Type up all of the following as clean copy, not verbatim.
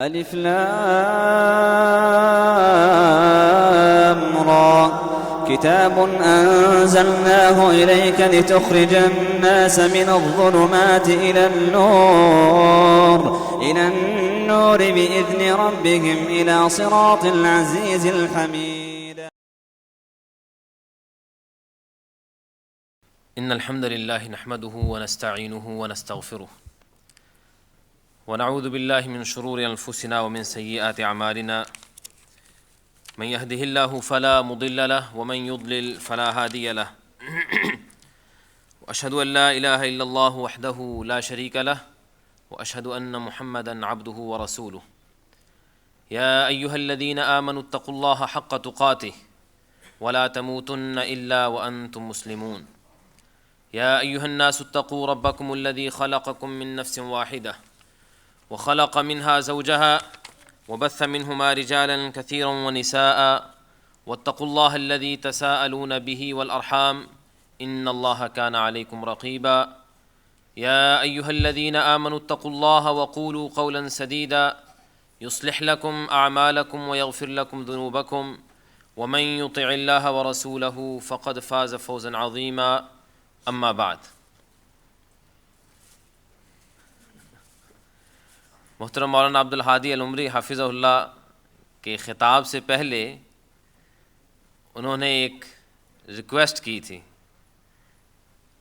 الف لام را كتاب أنزلناه إليك لتخرج الناس من الظلمات إلى النور بإذن ربهم إلى صراط العزيز الحميد. إن الحمد لله نحمده ونستعينه ونستغفره ونعوذ بالله من شرور أنفسنا ومن سيئات أعمالنا من يهده الله فلا مضل له ومن يضلل فلا هادي له وأشهد أن لا إله إلا الله وحده لا شريك له وأشهد أن محمدا عبده ورسوله يا أيها الذين آمنوا اتقوا الله حق تقاته ولا تموتن إلا وأنتم مسلمون يا أيها الناس اتقوا ربكم الذي خلقكم من نفس واحدة وخلق منها زوجها وبث منهما رجالا كثيرا ونساء واتقوا الله الذي تساءلون به والأرحام إن الله كان عليكم رقيبا يا أيها الذين آمنوا اتقوا الله وقولوا قولا سديدا يصلح لكم أعمالكم ويغفر لكم ذنوبكم ومن يطع الله ورسوله فقد فاز فوزا عظيما اما بعد. محترم مولانا عبدالہادی العمری حافظہ اللہ کے خطاب سے پہلے انہوں نے ایک ریکویسٹ کی تھی.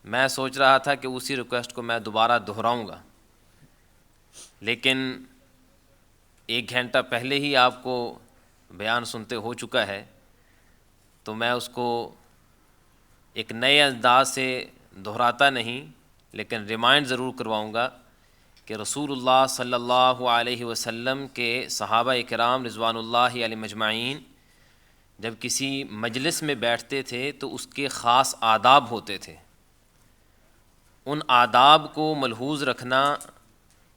میں سوچ رہا تھا کہ اسی ریکویسٹ کو میں دوبارہ دہراؤں گا، لیکن 1 گھنٹہ پہلے ہی آپ کو بیان سنتے ہو چکا ہے، تو میں اس کو ایک نئے انداز سے دہراتا نہیں، لیکن ریمائنڈ ضرور کرواؤں گا کہ رسول اللہ صلی اللہ علیہ وسلم کے صحابہ کرام رضوان اللہ علیہم اجمعین جب کسی مجلس میں بیٹھتے تھے تو اس کے خاص آداب ہوتے تھے. ان آداب کو ملحوظ رکھنا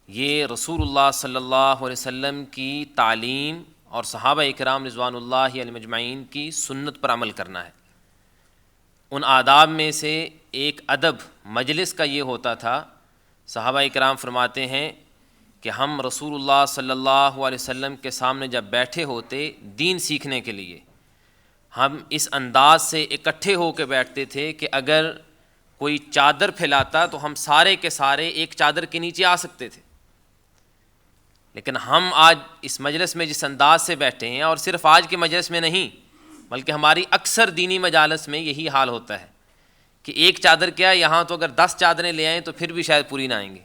یہ رسول اللہ صلی اللہ علیہ وسلم کی تعلیم اور صحابہ کرام رضوان اللہ علیہم اجمعین کی سنت پر عمل کرنا ہے. ان آداب میں سے ایک ادب مجلس کا یہ ہوتا تھا، صحابہ کرام فرماتے ہیں کہ ہم رسول اللہ صلی اللہ علیہ وسلم کے سامنے جب بیٹھے ہوتے دین سیکھنے کے لیے، ہم اس انداز سے اکٹھے ہو کے بیٹھتے تھے کہ اگر کوئی چادر پھیلاتا تو ہم سارے کے سارے ایک چادر کے نیچے آ سکتے تھے. لیکن ہم آج اس مجلس میں جس انداز سے بیٹھے ہیں، اور صرف آج کے مجلس میں نہیں بلکہ ہماری اکثر دینی مجالس میں یہی حال ہوتا ہے کہ ایک چادر کیا، یہاں تو اگر 10 چادریں لے آئیں تو پھر بھی شاید پوری نہ آئیں گے.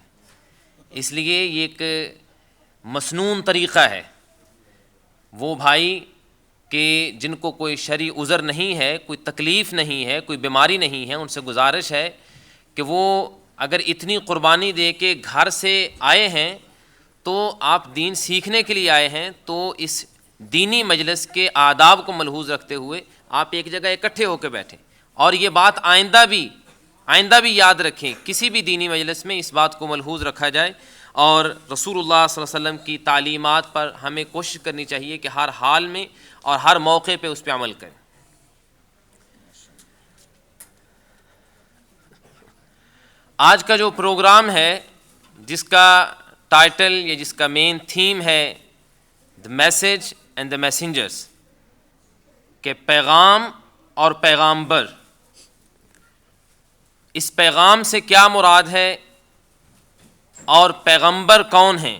اس لیے یہ ایک مسنون طریقہ ہے. وہ بھائی کہ جن کو کوئی شرعی عذر نہیں ہے، کوئی تکلیف نہیں ہے، کوئی بیماری نہیں ہے، ان سے گزارش ہے کہ وہ اگر اتنی قربانی دے کے گھر سے آئے ہیں تو آپ دین سیکھنے کے لیے آئے ہیں، تو اس دینی مجلس کے آداب کو ملحوظ رکھتے ہوئے آپ ایک جگہ اکٹھے ہو کے بیٹھیں. اور یہ بات آئندہ بھی یاد رکھیں، کسی بھی دینی مجلس میں اس بات کو ملحوظ رکھا جائے، اور رسول اللہ صلی اللہ علیہ وسلم کی تعلیمات پر ہمیں کوشش کرنی چاہیے کہ ہر حال میں اور ہر موقع پہ اس پہ عمل کریں. آج کا جو پروگرام ہے، جس کا ٹائٹل یا جس کا مین تھیم ہے the message and the messengers, کہ پیغام اور پیغامبر، اس پیغام سے کیا مراد ہے اور پیغمبر کون ہیں.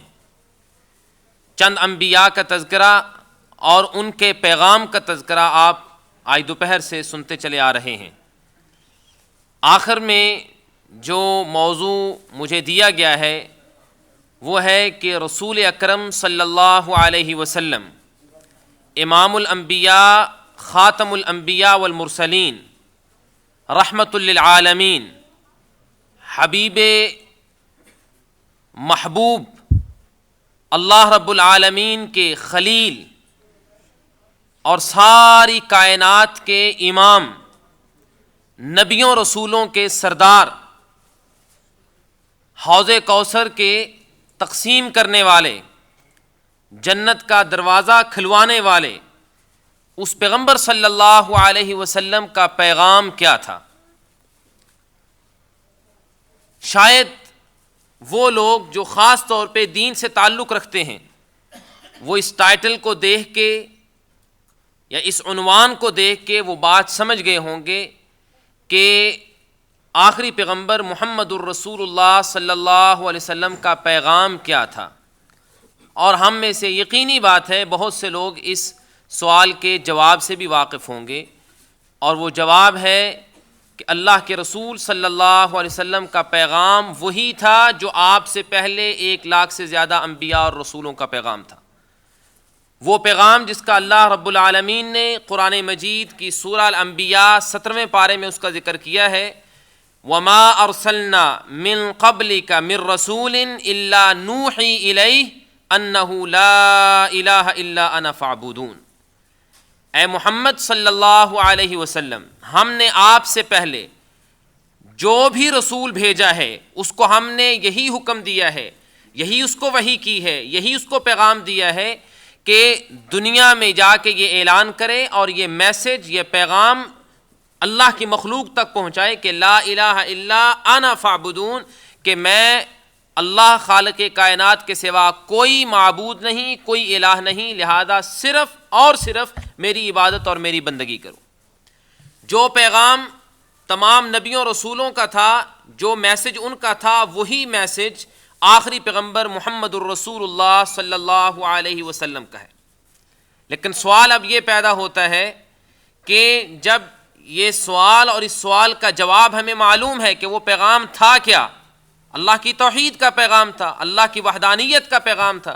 چند انبیاء کا تذکرہ اور ان کے پیغام کا تذکرہ آپ آج دوپہر سے سنتے چلے آ رہے ہیں. آخر میں جو موضوع مجھے دیا گیا ہے وہ ہے کہ رسول اکرم صلی اللہ علیہ وسلم امام الانبیاء، خاتم الانبیاء والمرسلین، رحمت للعالمین، حبیب محبوب، اللہ رب العالمین کے خلیل اور ساری کائنات کے امام، نبیوں رسولوں کے سردار، حوض کوثر کے تقسیم کرنے والے، جنت کا دروازہ کھلوانے والے، اس پیغمبر صلی اللہ علیہ وسلم کا پیغام کیا تھا. شاید وہ لوگ جو خاص طور پہ دین سے تعلق رکھتے ہیں وہ اس ٹائٹل کو دیکھ کے یا اس عنوان کو دیکھ کے وہ بات سمجھ گئے ہوں گے کہ آخری پیغمبر محمد الرسول اللہ صلی اللہ علیہ وسلم کا پیغام کیا تھا. اور ہم میں سے یقینی بات ہے بہت سے لوگ اس سوال کے جواب سے بھی واقف ہوں گے، اور وہ جواب ہے کہ اللہ کے رسول صلی اللہ علیہ وسلم کا پیغام وہی تھا جو آپ سے پہلے 1,00,000 سے زیادہ انبیاء اور رسولوں کا پیغام تھا. وہ پیغام جس کا اللہ رب العالمین نے قرآن مجید کی سورہ الانبیاء 17ویں پارے میں اس کا ذکر کیا ہے، وَمَا أَرْسَلْنَا مِن قَبْلِكَ مِن رَّسُولٍ إِلَّا نُوحِي إِلَيْهِ أَنَّهُ لَا إِلَٰهَ إِلَّا أَنَا فَاعْبُدُونِ. اے محمد صلی اللہ علیہ وسلم، ہم نے آپ سے پہلے جو بھی رسول بھیجا ہے اس کو ہم نے یہی حکم دیا ہے، یہی اس کو وحی کی ہے، یہی اس کو پیغام دیا ہے کہ دنیا میں جا کے یہ اعلان کرے اور یہ میسج، یہ پیغام اللہ کی مخلوق تک پہنچائے کہ لا الہ الا انا فاعبدون، کہ میں اللہ خالق کائنات کے سوا کوئی معبود نہیں، کوئی الہ نہیں، لہذا صرف اور صرف میری عبادت اور میری بندگی کرو. جو پیغام تمام نبیوں رسولوں کا تھا، جو میسج ان کا تھا، وہی میسج آخری پیغمبر محمد الرسول اللہ صلی اللہ علیہ وسلم کا ہے. لیکن سوال اب یہ پیدا ہوتا ہے کہ جب یہ سوال اور اس سوال کا جواب ہمیں معلوم ہے کہ وہ پیغام تھا کیا، اللہ کی توحید کا پیغام تھا، اللہ کی وحدانیت کا پیغام تھا،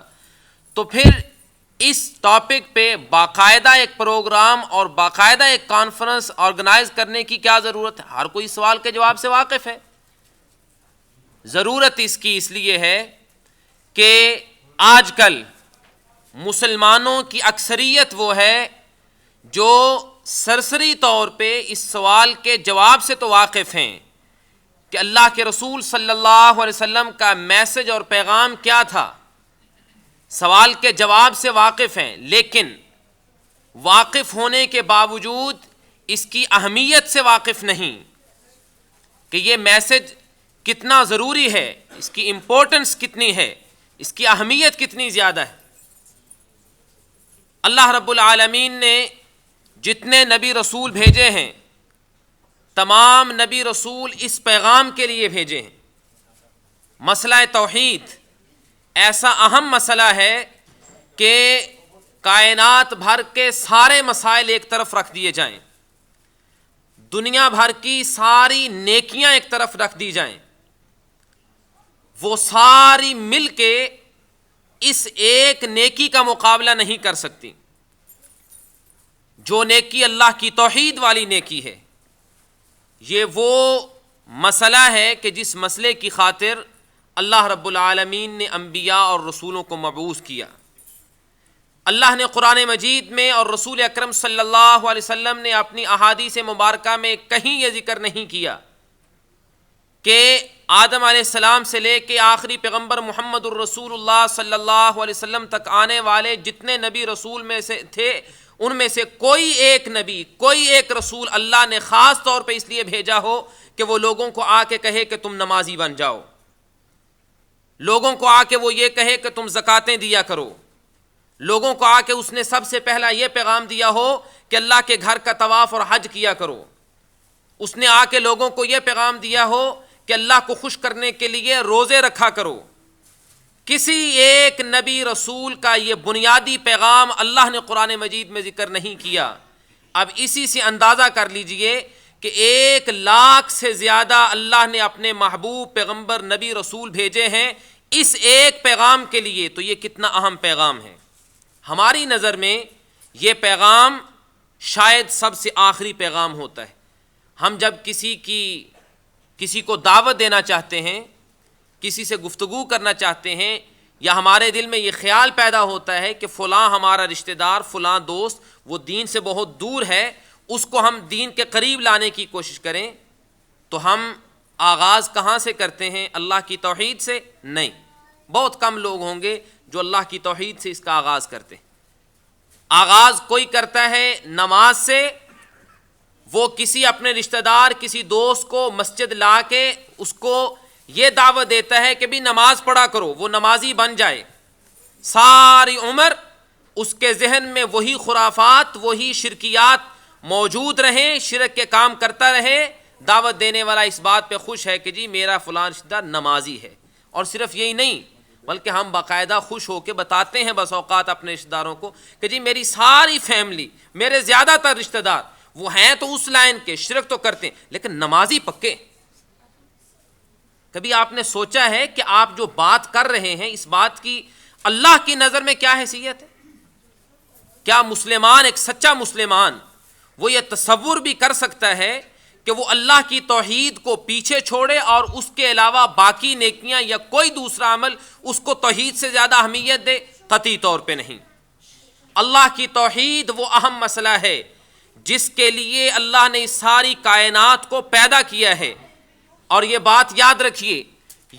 تو پھر اس ٹاپک پہ باقاعدہ ایک پروگرام اور باقاعدہ ایک کانفرنس آرگنائز کرنے کی کیا ضرورت ہے؟ ہر کوئی سوال کے جواب سے واقف ہے. ضرورت اس کی اس لیے ہے کہ آج کل مسلمانوں کی اکثریت وہ ہے جو سرسری طور پہ اس سوال کے جواب سے تو واقف ہیں کہ اللہ کے رسول صلی اللہ علیہ وسلم کا میسج اور پیغام کیا تھا، سوال کے جواب سے واقف ہیں، لیکن واقف ہونے کے باوجود اس کی اہمیت سے واقف نہیں کہ یہ میسج کتنا ضروری ہے، اس کی امپورٹنس کتنی ہے، اس کی اہمیت کتنی زیادہ ہے. اللہ رب العالمین نے جتنے نبی رسول بھیجے ہیں، تمام نبی رسول اس پیغام کے لیے بھیجے ہیں. مسئلہ توحید ایسا اہم مسئلہ ہے کہ کائنات بھر کے سارے مسائل ایک طرف رکھ دیے جائیں، دنیا بھر کی ساری نیکیاں ایک طرف رکھ دی جائیں، وہ ساری مل کے اس ایک نیکی کا مقابلہ نہیں کر سکتی. جو نیکی اللہ کی توحید والی نیکی ہے، یہ وہ مسئلہ ہے کہ جس مسئلے کی خاطر اللہ رب العالمین نے انبیاء اور رسولوں کو مبعوث کیا. اللہ نے قرآن مجید میں اور رسول اکرم صلی اللہ علیہ وسلم نے اپنی احادیث مبارکہ میں کہیں یہ ذکر نہیں کیا کہ آدم علیہ السلام سے لے کے آخری پیغمبر محمد الرسول اللہ صلی اللہ علیہ وسلم تک آنے والے جتنے نبی رسول میں سے تھے، ان میں سے کوئی ایک نبی، کوئی ایک رسول اللہ نے خاص طور پہ اس لیے بھیجا ہو کہ وہ لوگوں کو آ کے کہے کہ تم نمازی بن جاؤ، لوگوں کو آ کے وہ یہ کہے کہ تم زکاتیں دیا کرو، لوگوں کو آ کے اس نے سب سے پہلا یہ پیغام دیا ہو کہ اللہ کے گھر کا طواف اور حج کیا کرو، اس نے آ کے لوگوں کو یہ پیغام دیا ہو کہ اللہ کو خوش کرنے کے لیے روزے رکھا کرو. کسی ایک نبی رسول کا یہ بنیادی پیغام اللہ نے قرآن مجید میں ذکر نہیں کیا. اب اسی سے اندازہ کر لیجئے کہ 1,00,000 سے زیادہ اللہ نے اپنے محبوب پیغمبر نبی رسول بھیجے ہیں اس ایک پیغام کے لیے، تو یہ کتنا اہم پیغام ہے. ہماری نظر میں یہ پیغام شاید سب سے آخری پیغام ہوتا ہے. ہم جب کسی کو دعوت دینا چاہتے ہیں، کسی سے گفتگو کرنا چاہتے ہیں، یا ہمارے دل میں یہ خیال پیدا ہوتا ہے کہ فلاں ہمارا رشتہ دار، فلاں دوست وہ دین سے بہت دور ہے، اس کو ہم دین کے قریب لانے کی کوشش کریں، تو ہم آغاز کہاں سے کرتے ہیں؟ اللہ کی توحید سے؟ نہیں، بہت کم لوگ ہوں گے جو اللہ کی توحید سے اس کا آغاز کرتے ہیں. آغاز کوئی کرتا ہے نماز سے، وہ کسی اپنے رشتہ دار، کسی دوست کو مسجد لا کے اس کو یہ دعوت دیتا ہے کہ بھی نماز پڑھا کرو، وہ نمازی بن جائے، ساری عمر اس کے ذہن میں وہی خرافات، وہی شرکیات موجود رہیں، شرک کے کام کرتا رہے، دعوت دینے والا اس بات پہ خوش ہے کہ جی میرا فلاں رشتہ دار نمازی ہے، اور صرف یہی نہیں بلکہ ہم باقاعدہ خوش ہو کے بتاتے ہیں بس اوقات اپنے رشتہ داروں کو کہ جی میری ساری فیملی، میرے زیادہ تر رشتہ دار وہ ہیں تو اس لائن کے، شرک تو کرتے ہیں لیکن نمازی پکے۔ کبھی آپ نے سوچا ہے کہ آپ جو بات کر رہے ہیں اس بات کی اللہ کی نظر میں کیا حیثیت ہے؟ کیا مسلمان، ایک سچا مسلمان وہ یہ تصور بھی کر سکتا ہے کہ وہ اللہ کی توحید کو پیچھے چھوڑے اور اس کے علاوہ باقی نیکیاں یا کوئی دوسرا عمل اس کو توحید سے زیادہ اہمیت دے؟ قطعی طور پہ نہیں۔ اللہ کی توحید وہ اہم مسئلہ ہے جس کے لیے اللہ نے اس ساری کائنات کو پیدا کیا ہے، اور یہ بات یاد رکھیے،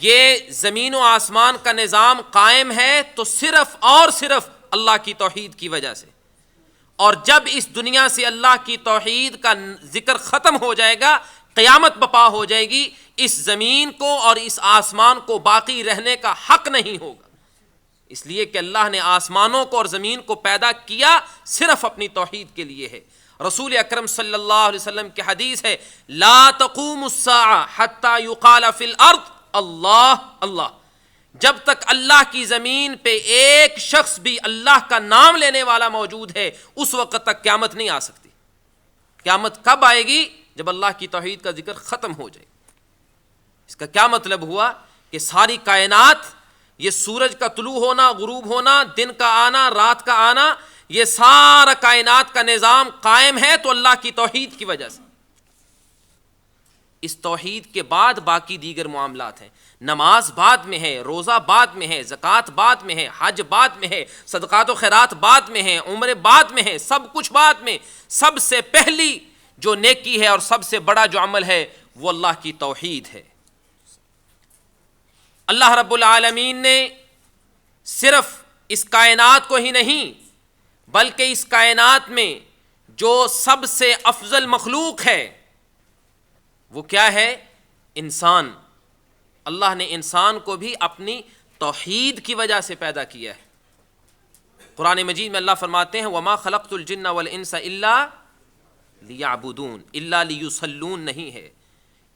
یہ زمین و آسمان کا نظام قائم ہے تو صرف اور صرف اللہ کی توحید کی وجہ سے، اور جب اس دنیا سے اللہ کی توحید کا ذکر ختم ہو جائے گا، قیامت بپا ہو جائے گی، اس زمین کو اور اس آسمان کو باقی رہنے کا حق نہیں ہوگا، اس لیے کہ اللہ نے آسمانوں کو اور زمین کو پیدا کیا صرف اپنی توحید کے لیے ہے۔ رسول اکرم صلی اللہ علیہ وسلم کی حدیث ہے، لا تقوم الساعة حتى يقال في الارض اللہ اللہ، جب تک اللہ کی زمین پہ ایک شخص بھی اللہ کا نام لینے والا موجود ہے اس وقت تک قیامت نہیں آ سکتی۔ قیامت کب آئے گی؟ جب اللہ کی توحید کا ذکر ختم ہو جائے۔ اس کا کیا مطلب ہوا کہ ساری کائنات، یہ سورج کا طلوع ہونا، غروب ہونا، دن کا آنا، رات کا آنا، یہ سارا کائنات کا نظام قائم ہے تو اللہ کی توحید کی وجہ سے۔ اس توحید کے بعد باقی دیگر معاملات ہیں، نماز بعد میں ہے، روزہ بعد میں ہے، زکوٰۃ بعد میں ہے، حج بعد میں ہے، صدقات و خیرات بعد میں ہے، عمرے بعد میں ہے، سب کچھ بعد میں۔ سب سے پہلی جو نیکی ہے اور سب سے بڑا جو عمل ہے وہ اللہ کی توحید ہے۔ اللہ رب العالمین نے صرف اس کائنات کو ہی نہیں بلکہ اس کائنات میں جو سب سے افضل مخلوق ہے وہ کیا ہے؟ انسان۔ اللہ نے انسان کو بھی اپنی توحید کی وجہ سے پیدا کیا ہے۔ قرآن مجید میں اللہ فرماتے ہیں وَمَا خَلَقْتُ الْجِنَّ وَالْإِنسَ إِلَّا لِيَعْبُدُونَ، إِلَّا لِيُصَلُّونَ نہیں ہے،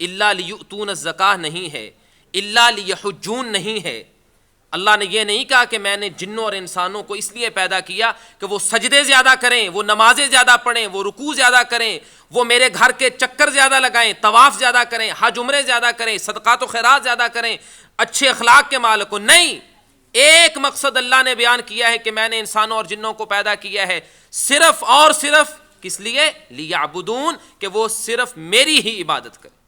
إِلَّا لِيُؤْتُونَ الزَّكَاةَ نہیں ہے، إِلَّا لِيَحُجُّونَ نہیں ہے۔ اللہ نے یہ نہیں کہا کہ میں نے جنوں اور انسانوں کو اس لیے پیدا کیا کہ وہ سجدے زیادہ کریں، وہ نمازیں زیادہ پڑھیں، وہ رکوع زیادہ کریں، وہ میرے گھر کے چکر زیادہ لگائیں، طواف زیادہ کریں، حج عمرے زیادہ کریں، صدقات و خیرات زیادہ کریں، اچھے اخلاق کے مالک ہو۔ نہیں، ایک مقصد اللہ نے بیان کیا ہے کہ میں نے انسانوں اور جنوں کو پیدا کیا ہے صرف اور صرف کس لیے؟ لیعبدون، کہ وہ صرف میری ہی عبادت کریں۔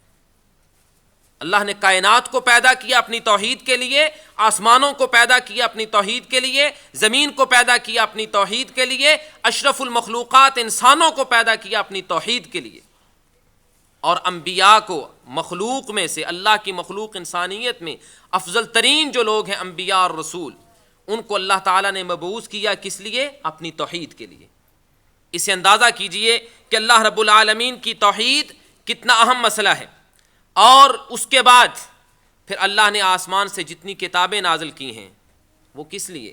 اللہ نے کائنات کو پیدا کیا اپنی توحید کے لیے، آسمانوں کو پیدا کیا اپنی توحید کے لیے، زمین کو پیدا کیا اپنی توحید کے لیے، اشرف المخلوقات انسانوں کو پیدا کیا اپنی توحید کے لیے، اور انبیاء کو مخلوق میں سے، اللہ کی مخلوق انسانیت میں افضل ترین جو لوگ ہیں انبیاء اور رسول، ان کو اللہ تعالیٰ نے مبعوث کیا کس لیے؟ اپنی توحید کے لیے۔ اسے اندازہ کیجئے کہ اللہ رب العالمین کی توحید کتنا اہم مسئلہ ہے، اور اس کے بعد پھر اللہ نے آسمان سے جتنی کتابیں نازل کی ہیں وہ کس لیے؟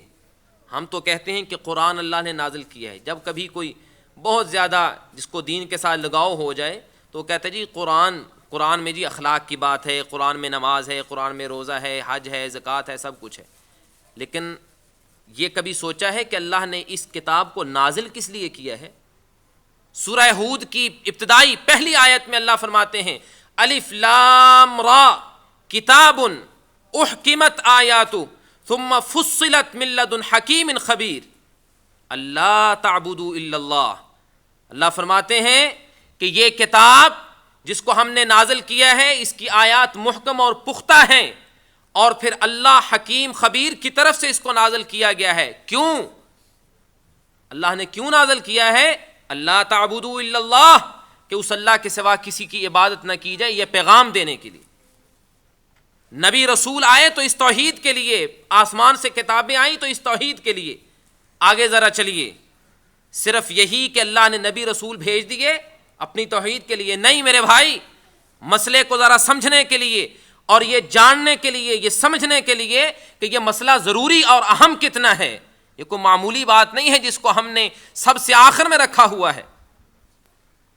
ہم تو کہتے ہیں کہ قرآن اللہ نے نازل کیا ہے، جب کبھی کوئی بہت زیادہ جس کو دین کے ساتھ لگاؤ ہو جائے تو وہ کہتے ہیں جی قرآن میں جی اخلاق کی بات ہے، قرآن میں نماز ہے، قرآن میں روزہ ہے، حج ہے، زکوٰۃ ہے، سب کچھ ہے۔ لیکن یہ کبھی سوچا ہے کہ اللہ نے اس کتاب کو نازل کس لیے کیا ہے؟ سورہ ہود کی ابتدائی پہلی آیت میں اللہ فرماتے ہیں الف لام را کتاب احکمت آیاتہ ثم فصلت من لدن حکیم خبیر اللہ تعبدوا الا اللہ۔ اللہ فرماتے ہیں کہ یہ کتاب جس کو ہم نے نازل کیا ہے اس کی آیات محکم اور پختہ ہیں، اور پھر اللہ حکیم خبیر کی طرف سے اس کو نازل کیا گیا ہے۔ کیوں؟ اللہ نے کیوں نازل کیا ہے؟ اللہ تعبدوا الا اللہ، کہ اس اللہ کے سوا کسی کی عبادت نہ کی جائے، یہ پیغام دینے کے لیے۔ نبی رسول آئے تو اس توحید کے لیے، آسمان سے کتابیں آئیں تو اس توحید کے لیے۔ آگے ذرا چلیے، صرف یہی کہ اللہ نے نبی رسول بھیج دیے اپنی توحید کے لیے؟ نہیں میرے بھائی، مسئلے کو ذرا سمجھنے کے لیے اور یہ جاننے کے لیے، یہ سمجھنے کے لیے کہ یہ مسئلہ ضروری اور اہم کتنا ہے، یہ کوئی معمولی بات نہیں ہے جس کو ہم نے سب سے آخر میں رکھا ہوا ہے.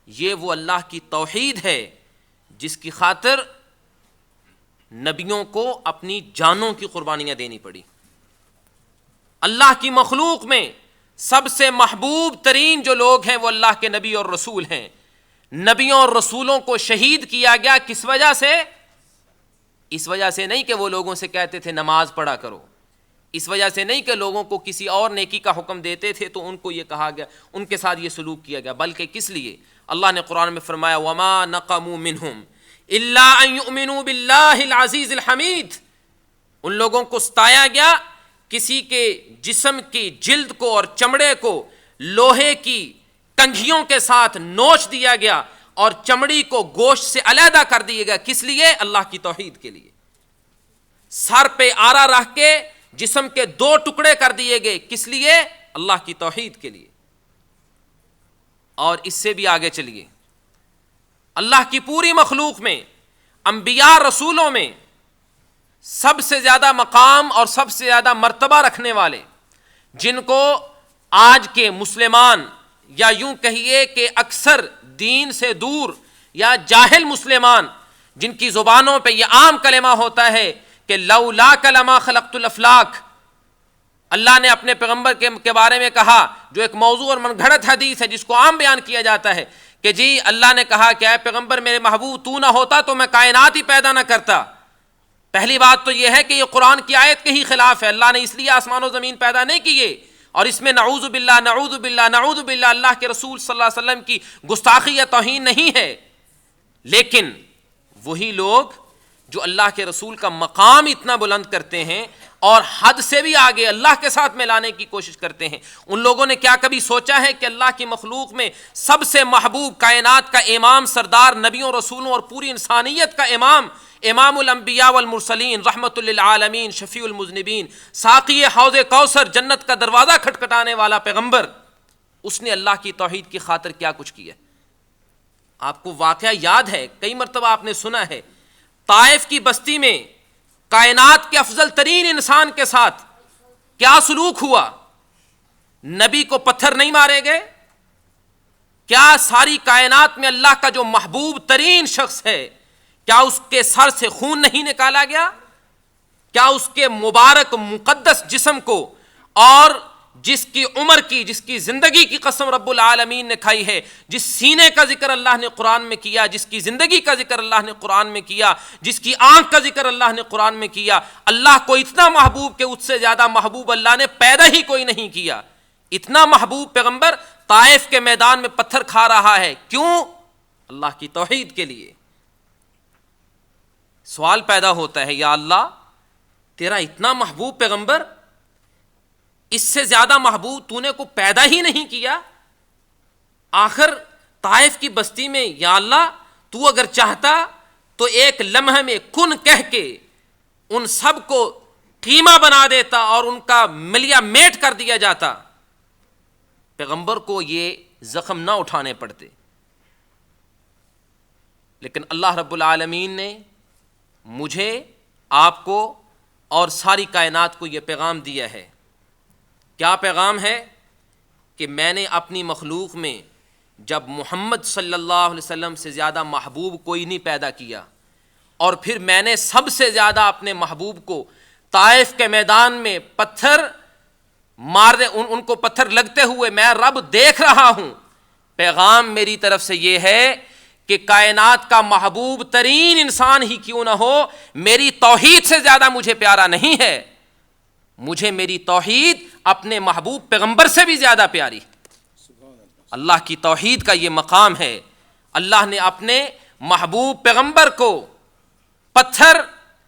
یہ وہ اللہ کی توحید ہے جس کی خاطر نبیوں کو اپنی جانوں کی قربانیاں دینی پڑی. اللہ کی مخلوق میں سب سے محبوب ترین جو لوگ ہیں وہ اللہ کے نبی اور رسول ہیں. نبیوں اور رسولوں کو شہید کیا گیا کس وجہ سے؟ اس وجہ سے نہیں کہ وہ لوگوں سے کہتے تھے نماز پڑھا کرو، اس وجہ سے نہیں کہ لوگوں کو کسی اور نیکی کا حکم دیتے تھے تو ان کو یہ کہا گیا، ان کے ساتھ یہ سلوک کیا گیا، بلکہ کس لیے؟ اللہ نے قرآن میں فرمایا وَمَا نَقَمُوا مِنْهُمْ إِلَّا أَن يُؤْمِنُوا بِاللَّهِ الْعَزِيزِ الْحَمِيدِ. ان لوگوں کو ستایا گیا کسی کے جسم کی جلد کو اور چمڑے کو لوہے کی کنگھیوں کے ساتھ نوچ دیا گیا اور چمڑی کو گوشت سے علیحدہ کر دیا گیا. کس لیے؟ اللہ کی توحید کے لیے. سر پہ آرا رکھ کے جسم کے 2 ٹکڑے کر دیے گئے. کس لیے؟ اللہ کی توحید کے لیے. اور اس سے بھی آگے چلیے، اللہ کی پوری مخلوق میں انبیاء رسولوں میں سب سے زیادہ مقام اور سب سے زیادہ مرتبہ رکھنے والے، جن کو آج کے مسلمان یا یوں کہیے کہ اکثر دین سے دور یا جاہل مسلمان، جن کی زبانوں پہ یہ عام کلمہ ہوتا ہے کہ لولاک لما خلقت الافلاک، اللہ نے اپنے پیغمبر کے بارے میں کہا جو ایک موضوع اور من گھڑت حدیث ہے جس کو عام بیان کیا جاتا ہے کہ جی اللہ نے کہا کہ اے پیغمبر میرے محبوب تو نہ ہوتا تو میں کائنات ہی پیدا نہ کرتا. پہلی بات تو یہ ہے کہ یہ قرآن کی آیت کے ہی خلاف ہے. اللہ نے اس لیے آسمان و زمین پیدا نہیں کیے، اور اس میں نعوذ باللہ نعوذ باللہ نعوذ باللہ اللہ کے رسول صلی اللہ علیہ وسلم کی گستاخی یا توہین نہیں ہے. لیکن وہی لوگ جو اللہ کے رسول کا مقام اتنا بلند کرتے ہیں اور حد سے بھی آگے اللہ کے ساتھ ملانے کی کوشش کرتے ہیں، ان لوگوں نے کیا کبھی سوچا ہے کہ اللہ کی مخلوق میں سب سے محبوب، کائنات کا امام، سردار نبیوں رسولوں اور پوری انسانیت کا امام، امام الانبیاء والمرسلین، رحمت للعالمین، شفیع المذنبین، ساقی حوض کوثر، جنت کا دروازہ کھٹکھٹانے والا پیغمبر، اس نے اللہ کی توحید کی خاطر کیا کچھ کیا؟ آپ کو واقعہ یاد ہے، کئی مرتبہ آپ نے سنا ہے، طائف کی بستی میں کائنات کے افضل ترین انسان کے ساتھ کیا سلوک ہوا؟ نبی کو پتھر نہیں مارے گئے؟ کیا ساری کائنات میں اللہ کا جو محبوب ترین شخص ہے کیا اس کے سر سے خون نہیں نکالا گیا؟ کیا اس کے مبارک مقدس جسم کو اور جس کی عمر کی، جس کی زندگی کی قسم رب العالمین نے کھائی ہے، جس سینے کا ذکر اللہ نے قرآن میں کیا، جس کی زندگی کا ذکر اللہ نے قرآن میں کیا، جس کی آنکھ کا ذکر اللہ نے قرآن میں کیا، اللہ کو اتنا محبوب کہ اس سے زیادہ محبوب اللہ نے پیدا ہی کوئی نہیں کیا. اتنا محبوب پیغمبر طائف کے میدان میں پتھر کھا رہا ہے، کیوں؟ اللہ کی توحید کے لیے. سوال پیدا ہوتا ہے یا اللہ تیرا اتنا محبوب پیغمبر، اس سے زیادہ محبوب تو نے کو پیدا ہی نہیں کیا. آخر طائف کی بستی میں یا اللہ تو اگر چاہتا تو ایک لمحے میں کن کہہ کے ان سب کو قیمہ بنا دیتا اور ان کا ملیا میٹ کر دیا جاتا، پیغمبر کو یہ زخم نہ اٹھانے پڑتے. لیکن اللہ رب العالمین نے مجھے، آپ کو اور ساری کائنات کو یہ پیغام دیا ہے. کیا پیغام ہے؟ کہ میں نے اپنی مخلوق میں جب محمد صلی اللہ علیہ وسلم سے زیادہ محبوب کوئی نہیں پیدا کیا، اور پھر میں نے سب سے زیادہ اپنے محبوب کو طائف کے میدان میں پتھر مارنے، ان کو پتھر لگتے ہوئے میں رب دیکھ رہا ہوں. پیغام میری طرف سے یہ ہے کہ کائنات کا محبوب ترین انسان ہی کیوں نہ ہو، میری توحید سے زیادہ مجھے پیارا نہیں ہے. مجھے میری توحید اپنے محبوب پیغمبر سے بھی زیادہ پیاری. اللہ کی توحید کا یہ مقام ہے. اللہ نے اپنے محبوب پیغمبر کو پتھر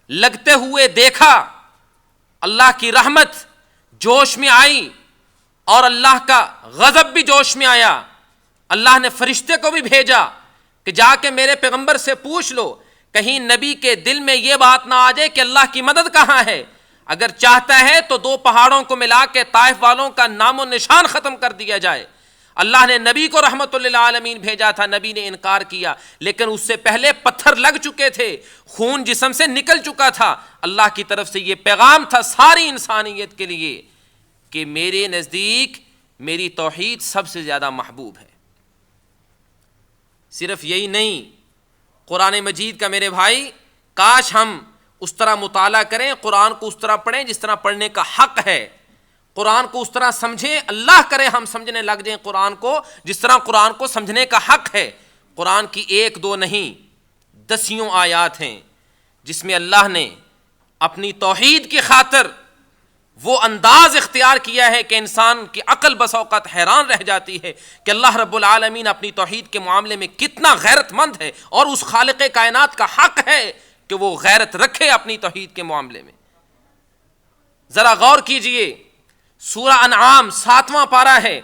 لگتے ہوئے دیکھا، اللہ کی رحمت جوش میں آئی اور اللہ کا غضب بھی جوش میں آیا. اللہ نے فرشتے کو بھی بھیجا کہ جا کے میرے پیغمبر سے پوچھ لو، کہیں نبی کے دل میں یہ بات نہ آ جائے کہ اللہ کی مدد کہاں ہے. اگر چاہتا ہے تو 2 پہاڑوں کو ملا کے طائف والوں کا نام و نشان ختم کر دیا جائے. اللہ نے نبی کو رحمت للعالمین بھیجا تھا، نبی نے انکار کیا، لیکن اس سے پہلے پتھر لگ چکے تھے، خون جسم سے نکل چکا تھا. اللہ کی طرف سے یہ پیغام تھا ساری انسانیت کے لیے کہ میرے نزدیک میری توحید سب سے زیادہ محبوب ہے۔ صرف یہی نہیں، قرآن مجید کا میرے بھائی کاش ہم اس طرح مطالعہ کریں، قرآن کو اس طرح پڑھیں جس طرح پڑھنے کا حق ہے، قرآن کو اس طرح سمجھیں، اللہ کرے ہم سمجھنے لگ جائیں قرآن کو جس طرح قرآن کو سمجھنے کا حق ہے۔ قرآن کی ایک دو نہیں، دسیوں آیات ہیں جس میں اللہ نے اپنی توحید کی خاطر وہ انداز اختیار کیا ہے کہ انسان کی عقل بس اوقات حیران رہ جاتی ہے کہ اللہ رب العالمین اپنی توحید کے معاملے میں کتنا غیرت مند ہے، اور اس خالق کائنات کا حق ہے کہ وہ غیرت رکھے اپنی توحید کے معاملے میں۔ ذرا غور کیجئے، سورہ انعام 7واں پارہ ہے،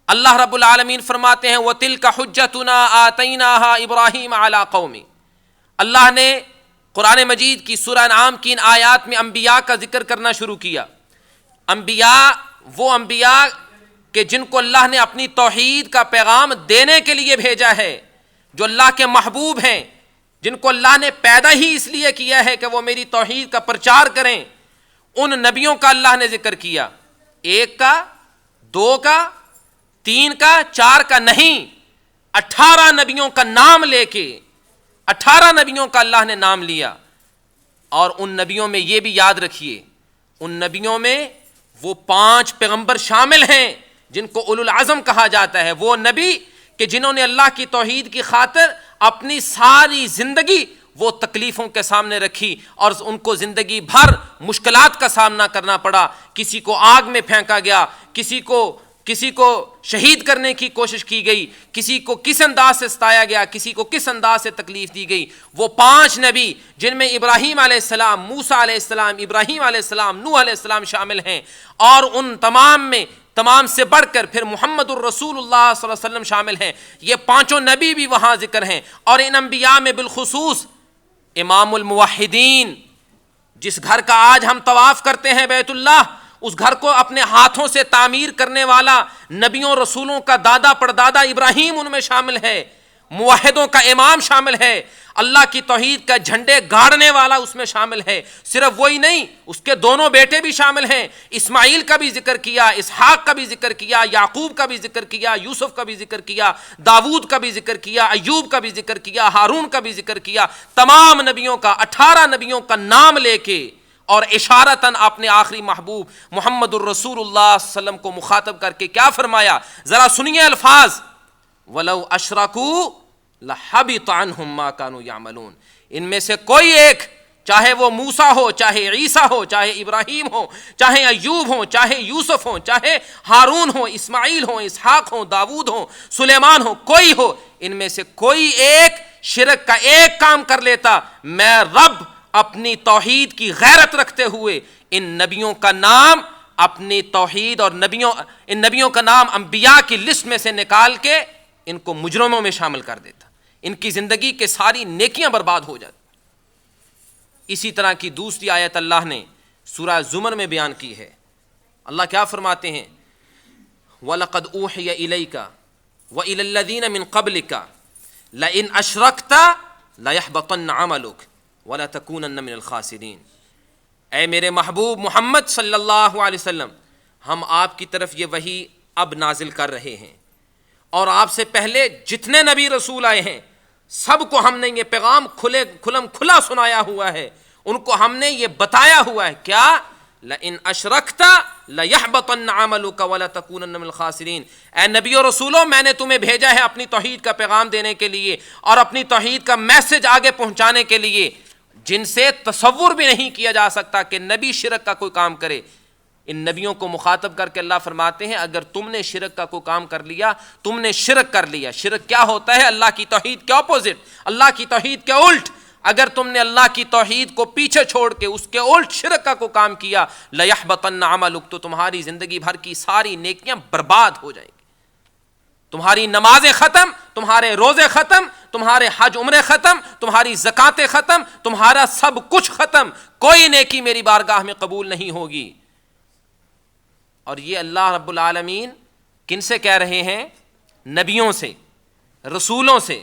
اللہ رب العالمین فرماتے ہیں وَتِلْكَ حُجَّتُنَا آتَيْنَاهَا إِبْرَاهِيمَ عَلَىٰ قَوْمِ۔ اللہ نے قرآن مجید کی سورہ انعام کی ان آیات میں انبیاء کا ذکر کرنا شروع کیا۔ انبیاء وہ انبیاء کہ جن کو اللہ نے اپنی توحید کا پیغام دینے کے لیے بھیجا ہے، جو اللہ کے محبوب ہیں، جن کو اللہ نے پیدا ہی اس لیے کیا ہے کہ وہ میری توحید کا پرچار کریں۔ ان نبیوں کا اللہ نے ذکر کیا، ایک کا، دو کا، تین کا، چار کا نہیں، 18 نبیوں کا نام لے کے 18 نبیوں کا اللہ نے نام لیا۔ اور ان نبیوں میں یہ بھی یاد رکھیے، ان نبیوں میں وہ 5 پیغمبر شامل ہیں جن کو اولو العزم کہا جاتا ہے، وہ نبی کہ جنہوں نے اللہ کی توحید کی خاطر اپنی ساری زندگی وہ تکلیفوں کے سامنے رکھی، اور ان کو زندگی بھر مشکلات کا سامنا کرنا پڑا۔ کسی کو آگ میں پھینکا گیا، کسی کو شہید کرنے کی کوشش کی گئی، کسی کو کس انداز سے ستایا گیا، کسی کو کس انداز سے تکلیف دی گئی۔ وہ 5 نبی جن میں ابراہیم علیہ السلام، موسیٰ علیہ السلام، ابراہیم علیہ السلام، نوح علیہ السلام شامل ہیں، اور ان تمام میں تمام سے بڑھ کر پھر محمد الرسول اللہ صلی اللہ علیہ وسلم شامل ہیں۔ یہ 5 نبی بھی وہاں ذکر ہیں، اور ان انبیاء میں بالخصوص امام الموحدین، جس گھر کا آج ہم طواف کرتے ہیں بیت اللہ، اس گھر کو اپنے ہاتھوں سے تعمیر کرنے والا نبیوں رسولوں کا دادا پردادا ابراہیم ان میں شامل ہے، موحدوں کا امام شامل ہے، اللہ کی توحید کا جھنڈے گاڑنے والا اس میں شامل ہے۔ صرف وہی نہیں، اس کے دونوں بیٹے بھی شامل ہیں، اسماعیل کا بھی ذکر کیا، اسحاق کا بھی ذکر کیا، یعقوب کا بھی ذکر کیا، یوسف کا بھی ذکر کیا، داود کا بھی ذکر کیا، ایوب کا بھی ذکر کیا، ہارون کا بھی ذکر کیا۔ تمام نبیوں کا 18 نبیوں کا نام لے کے اور اشارتاً اپنے آخری محبوب محمد الرسول اللہ صلی اللہ علیہ وسلم کو مخاطب کر کے کیا فرمایا، ذرا سنیے الفاظ، وَلَوْ أَشْرَكُوا لَحَبِطَ عَنْهُمْ مَا كَانُوا يَعْمَلُونَ۔ ان میں سے کوئی ایک، چاہے وہ موسیٰ ہو، چاہے عیسیٰ ہو، چاہے ابراہیم ہو، چاہے ایوب ہو، چاہے یوسف ہو، چاہے ہارون ہو، اسماعیل ہو، اسحاق ہو، داود ہو، سلیمان ہو، کوئی ہو، ان میں سے کوئی ایک شرک کا ایک کام کر لیتا، میں رب اپنی توحید کی غیرت رکھتے ہوئے ان نبیوں کا نام اپنی توحید اور ان نبیوں کا نام انبیاء کی لسٹ میں سے نکال کے ان کو مجرموں میں شامل کر دیتا، ان کی زندگی کے ساری نیکیاں برباد ہو جاتی۔ اسی طرح کی دوسری آیت اللہ نے سورہ زمر میں بیان کی ہے، اللہ کیا فرماتے ہیں، وَلَقَدْ أُوحِيَ إِلَيْكَ وَإِلَى الَّذِينَ مِن قَبْلِكَ لَئِنْ أَشْرَكْتَ لَيَحْبَطَنَّ عَمَلُكَ وَلَتَكُونَنَّ مِنَ الْخَاسِرِينَ۔ اے میرے محبوب محمد صلی اللہ علیہ وسلم، ہم آپ کی طرف یہ وحی اب نازل کر رہے ہیں، اور آپ سے پہلے جتنے نبی رسول آئے ہیں سب کو ہم نے یہ پیغام کھلم کھلا سنایا ہوا ہے، ان کو ہم نے یہ بتایا ہوا ہے، کیا لَإِنْ أَشْرَكْتَ لَيَحْبَطَنَّ عَمَلُكَ وَلَتَكُونَنَّ مِنَ الْخَاسِرِينَ۔ اے نبی و رسولوں، میں نے تمہیں بھیجا ہے اپنی توحید کا پیغام دینے کے لیے اور اپنی توحید کا میسج آگے پہنچانے کے لیے، جن سے تصور بھی نہیں کیا جا سکتا کہ نبی شرک کا کوئی کام کرے۔ ان نبیوں کو مخاطب کر کے اللہ فرماتے ہیں، اگر تم نے شرک کا کوئی کام کر لیا، تم نے شرک کر لیا۔ شرک کیا ہوتا ہے؟ اللہ کی توحید کے اپوزٹ، اللہ کی توحید کے الٹ۔ اگر تم نے اللہ کی توحید کو پیچھے چھوڑ کے اس کے الٹ شرک کا کوئی کام کیا، لَيَحْبَطَنَّ عَمَلُكَ، تو تمہاری زندگی بھر کی ساری نیکیاں برباد ہو جائیں گی، تمہاری نمازیں ختم، تمہارے روزے ختم، تمہارے حج عمرے ختم، تمہاری زکاتیں ختم، تمہارا سب کچھ ختم، کوئی نیکی میری بارگاہ میں قبول نہیں ہوگی۔ اور یہ اللہ رب العالمین کن سے کہہ رہے ہیں؟ نبیوں سے، رسولوں سے۔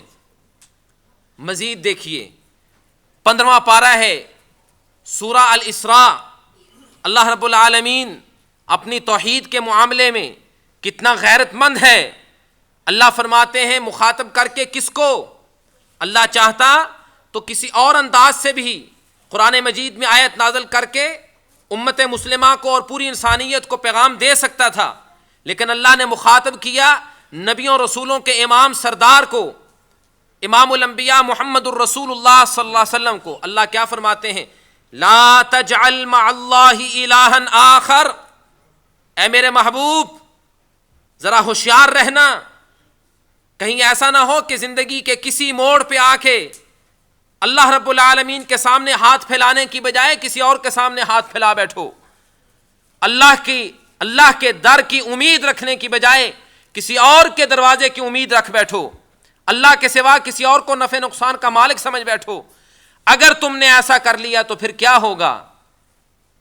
مزید دیکھیے 15واں پارہ ہے سورہ الاسراء، اللہ رب العالمین اپنی توحید کے معاملے میں کتنا غیرت مند ہے. اللہ فرماتے ہیں مخاطب کر کے کس کو؟ اللہ چاہتا تو کسی اور انداز سے بھی قرآن مجید میں آیت نازل کر کے امت مسلمہ کو اور پوری انسانیت کو پیغام دے سکتا تھا، لیکن اللہ نے مخاطب کیا نبیوں رسولوں کے امام سردار کو، امام الانبیاء محمد الرسول اللہ صلی اللہ علیہ وسلم کو. اللہ کیا فرماتے ہیں؟ لا تجعل مع اللہ الہا آخر. اے میرے محبوب ذرا ہوشیار رہنا، کہیں ایسا نہ ہو کہ زندگی کے کسی موڑ پہ آ کے اللہ رب العالمین کے سامنے ہاتھ پھیلانے کی بجائے کسی اور کے سامنے ہاتھ پھیلا بیٹھو. اللہ کے در کی امید رکھنے کی بجائے کسی اور کے دروازے کی امید رکھ بیٹھو. اللہ کے سوا کسی اور کو نفع نقصان کا مالک سمجھ بیٹھو. اگر تم نے ایسا کر لیا تو پھر کیا ہوگا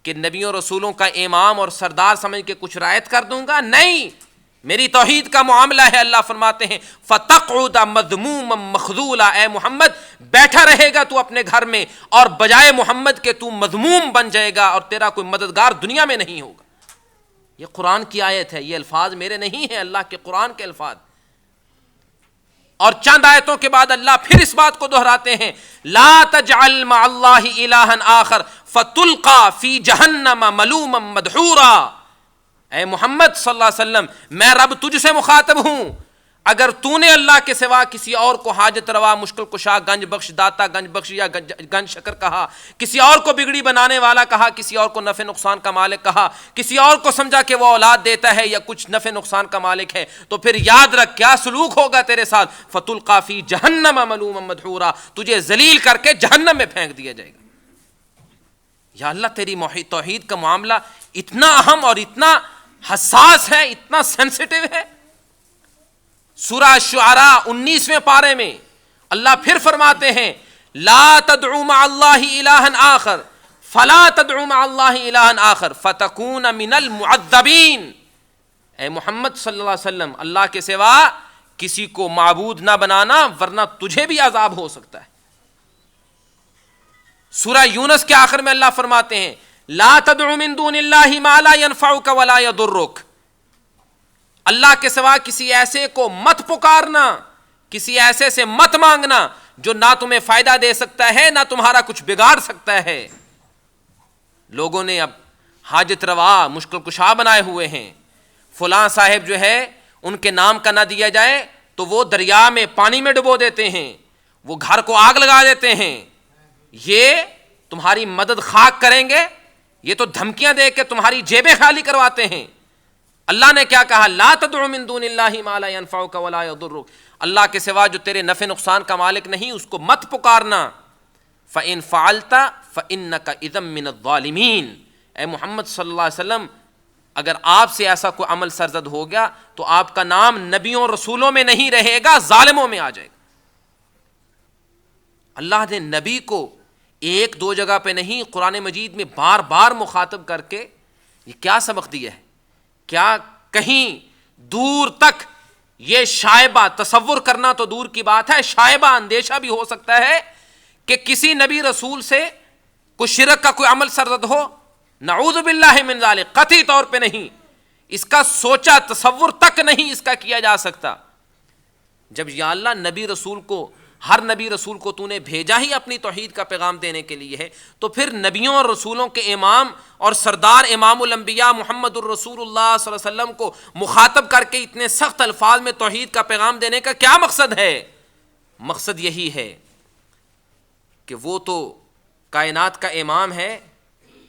کہ نبیوں رسولوں کا امام اور سردار سمجھ کے کچھ رعایت کر دوں گا؟ نہیں، میری توحید کا معاملہ ہے. اللہ فرماتے ہیں فَتَقْعُدَ مَذْمُومًا مَخْذُولًا. اے محمد بیٹھا رہے گا تو اپنے گھر میں، اور بجائے محمد کے تو مذموم بن جائے گا اور تیرا کوئی مددگار دنیا میں نہیں ہوگا. یہ قرآن کی آیت ہے، یہ الفاظ میرے نہیں ہیں، اللہ کے قرآن کے الفاظ. اور چند آیتوں کے بعد اللہ پھر اس بات کو دہراتے ہیں لا تجعل مع اللہ الہا آخر فتلقى فی جہنم ملوما مدحورا. اے محمد صلی اللہ علیہ وسلم میں رب تجھ سے مخاطب ہوں، اگر تو نے اللہ کے سوا کسی اور کو حاجت روا، مشکل کشا، گنج بخش، داتا، گنج بخش یا گنج شکر کہا، کسی اور کو بگڑی بنانے والا کہا، کسی اور کو نفع نقصان کا مالک کہا، کسی اور کو سمجھا کہ وہ اولاد دیتا ہے یا کچھ نفع نقصان کا مالک ہے، تو پھر یاد رکھ کیا سلوک ہوگا تیرے ساتھ. فتلقى فی جہنم ملوما مدحورا. تجھے ذلیل کر کے جہنم میں پھینک دیا جائے گا. یا اللہ تیری توحید کا معاملہ اتنا اہم اور اتنا حساس ہے، اتنا سینسٹیو ہے. سورہ شعراء 19ویں پارے میں اللہ پھر فرماتے ہیں لا تدعو مع اللہ الہا آخر فلا تدعو مع اللہ الہا آخر فتکون من المعذبین. اے محمد صلی اللہ علیہ وسلم اللہ کے سوا کسی کو معبود نہ بنانا ورنہ تجھے بھی عذاب ہو سکتا ہے. سورہ یونس کے آخر میں اللہ فرماتے ہیں لا تدعو من دون اللہ ما لا ينفعک ولا يضرک. اللہ کے سوا کسی ایسے کو مت پکارنا، کسی ایسے سے مت مانگنا جو نہ تمہیں فائدہ دے سکتا ہے نہ تمہارا کچھ بگاڑ سکتا ہے. لوگوں نے اب حاجت روا، مشکل کشا بنائے ہوئے ہیں. فلاں صاحب جو ہے ان کے نام کا نہ دیا جائے تو وہ دریا میں پانی میں ڈبو دیتے ہیں، وہ گھر کو آگ لگا دیتے ہیں، یہ تمہاری مدد خاک کریں گے، یہ تو دھمکیاں دے کے تمہاری جیبیں خالی کرواتے ہیں. اللہ نے کیا کہا لا تدعو من دون اللہ ما لا ينفعک ولا يضرک. اللہ کے سوا جو تیرے نفع نقصان کا مالک نہیں اس کو مت پکارنا. فإن فعلت فإنک اذا من الظالمین. اے محمد صلی اللہ علیہ وسلم اگر آپ سے ایسا کوئی عمل سرزد ہو گیا تو آپ کا نام نبیوں رسولوں میں نہیں رہے گا، ظالموں میں آ جائے گا. اللہ نے نبی کو ایک دو جگہ پہ نہیں قرآن مجید میں بار بار مخاطب کر کے یہ کیا سبق دیا ہے. کیا کہیں دور تک یہ شائبہ، تصور کرنا تو دور کی بات ہے، شائبہ اندیشہ بھی ہو سکتا ہے کہ کسی نبی رسول سے کوئی شرک کا کوئی عمل سرزد ہو؟ نعوذ باللہ من ذالک، قطعی طور پہ نہیں، اس کا سوچا تصور تک نہیں اس کا کیا جا سکتا. جب یا اللہ نبی رسول کو، ہر نبی رسول کو تو نے بھیجا ہی اپنی توحید کا پیغام دینے کے لیے ہے، تو پھر نبیوں اور رسولوں کے امام اور سردار امام الانبیاء محمد الرسول اللہ صلی اللہ علیہ وسلم کو مخاطب کر کے اتنے سخت الفاظ میں توحید کا پیغام دینے کا کیا مقصد ہے؟ مقصد یہی ہے کہ وہ تو کائنات کا امام ہے،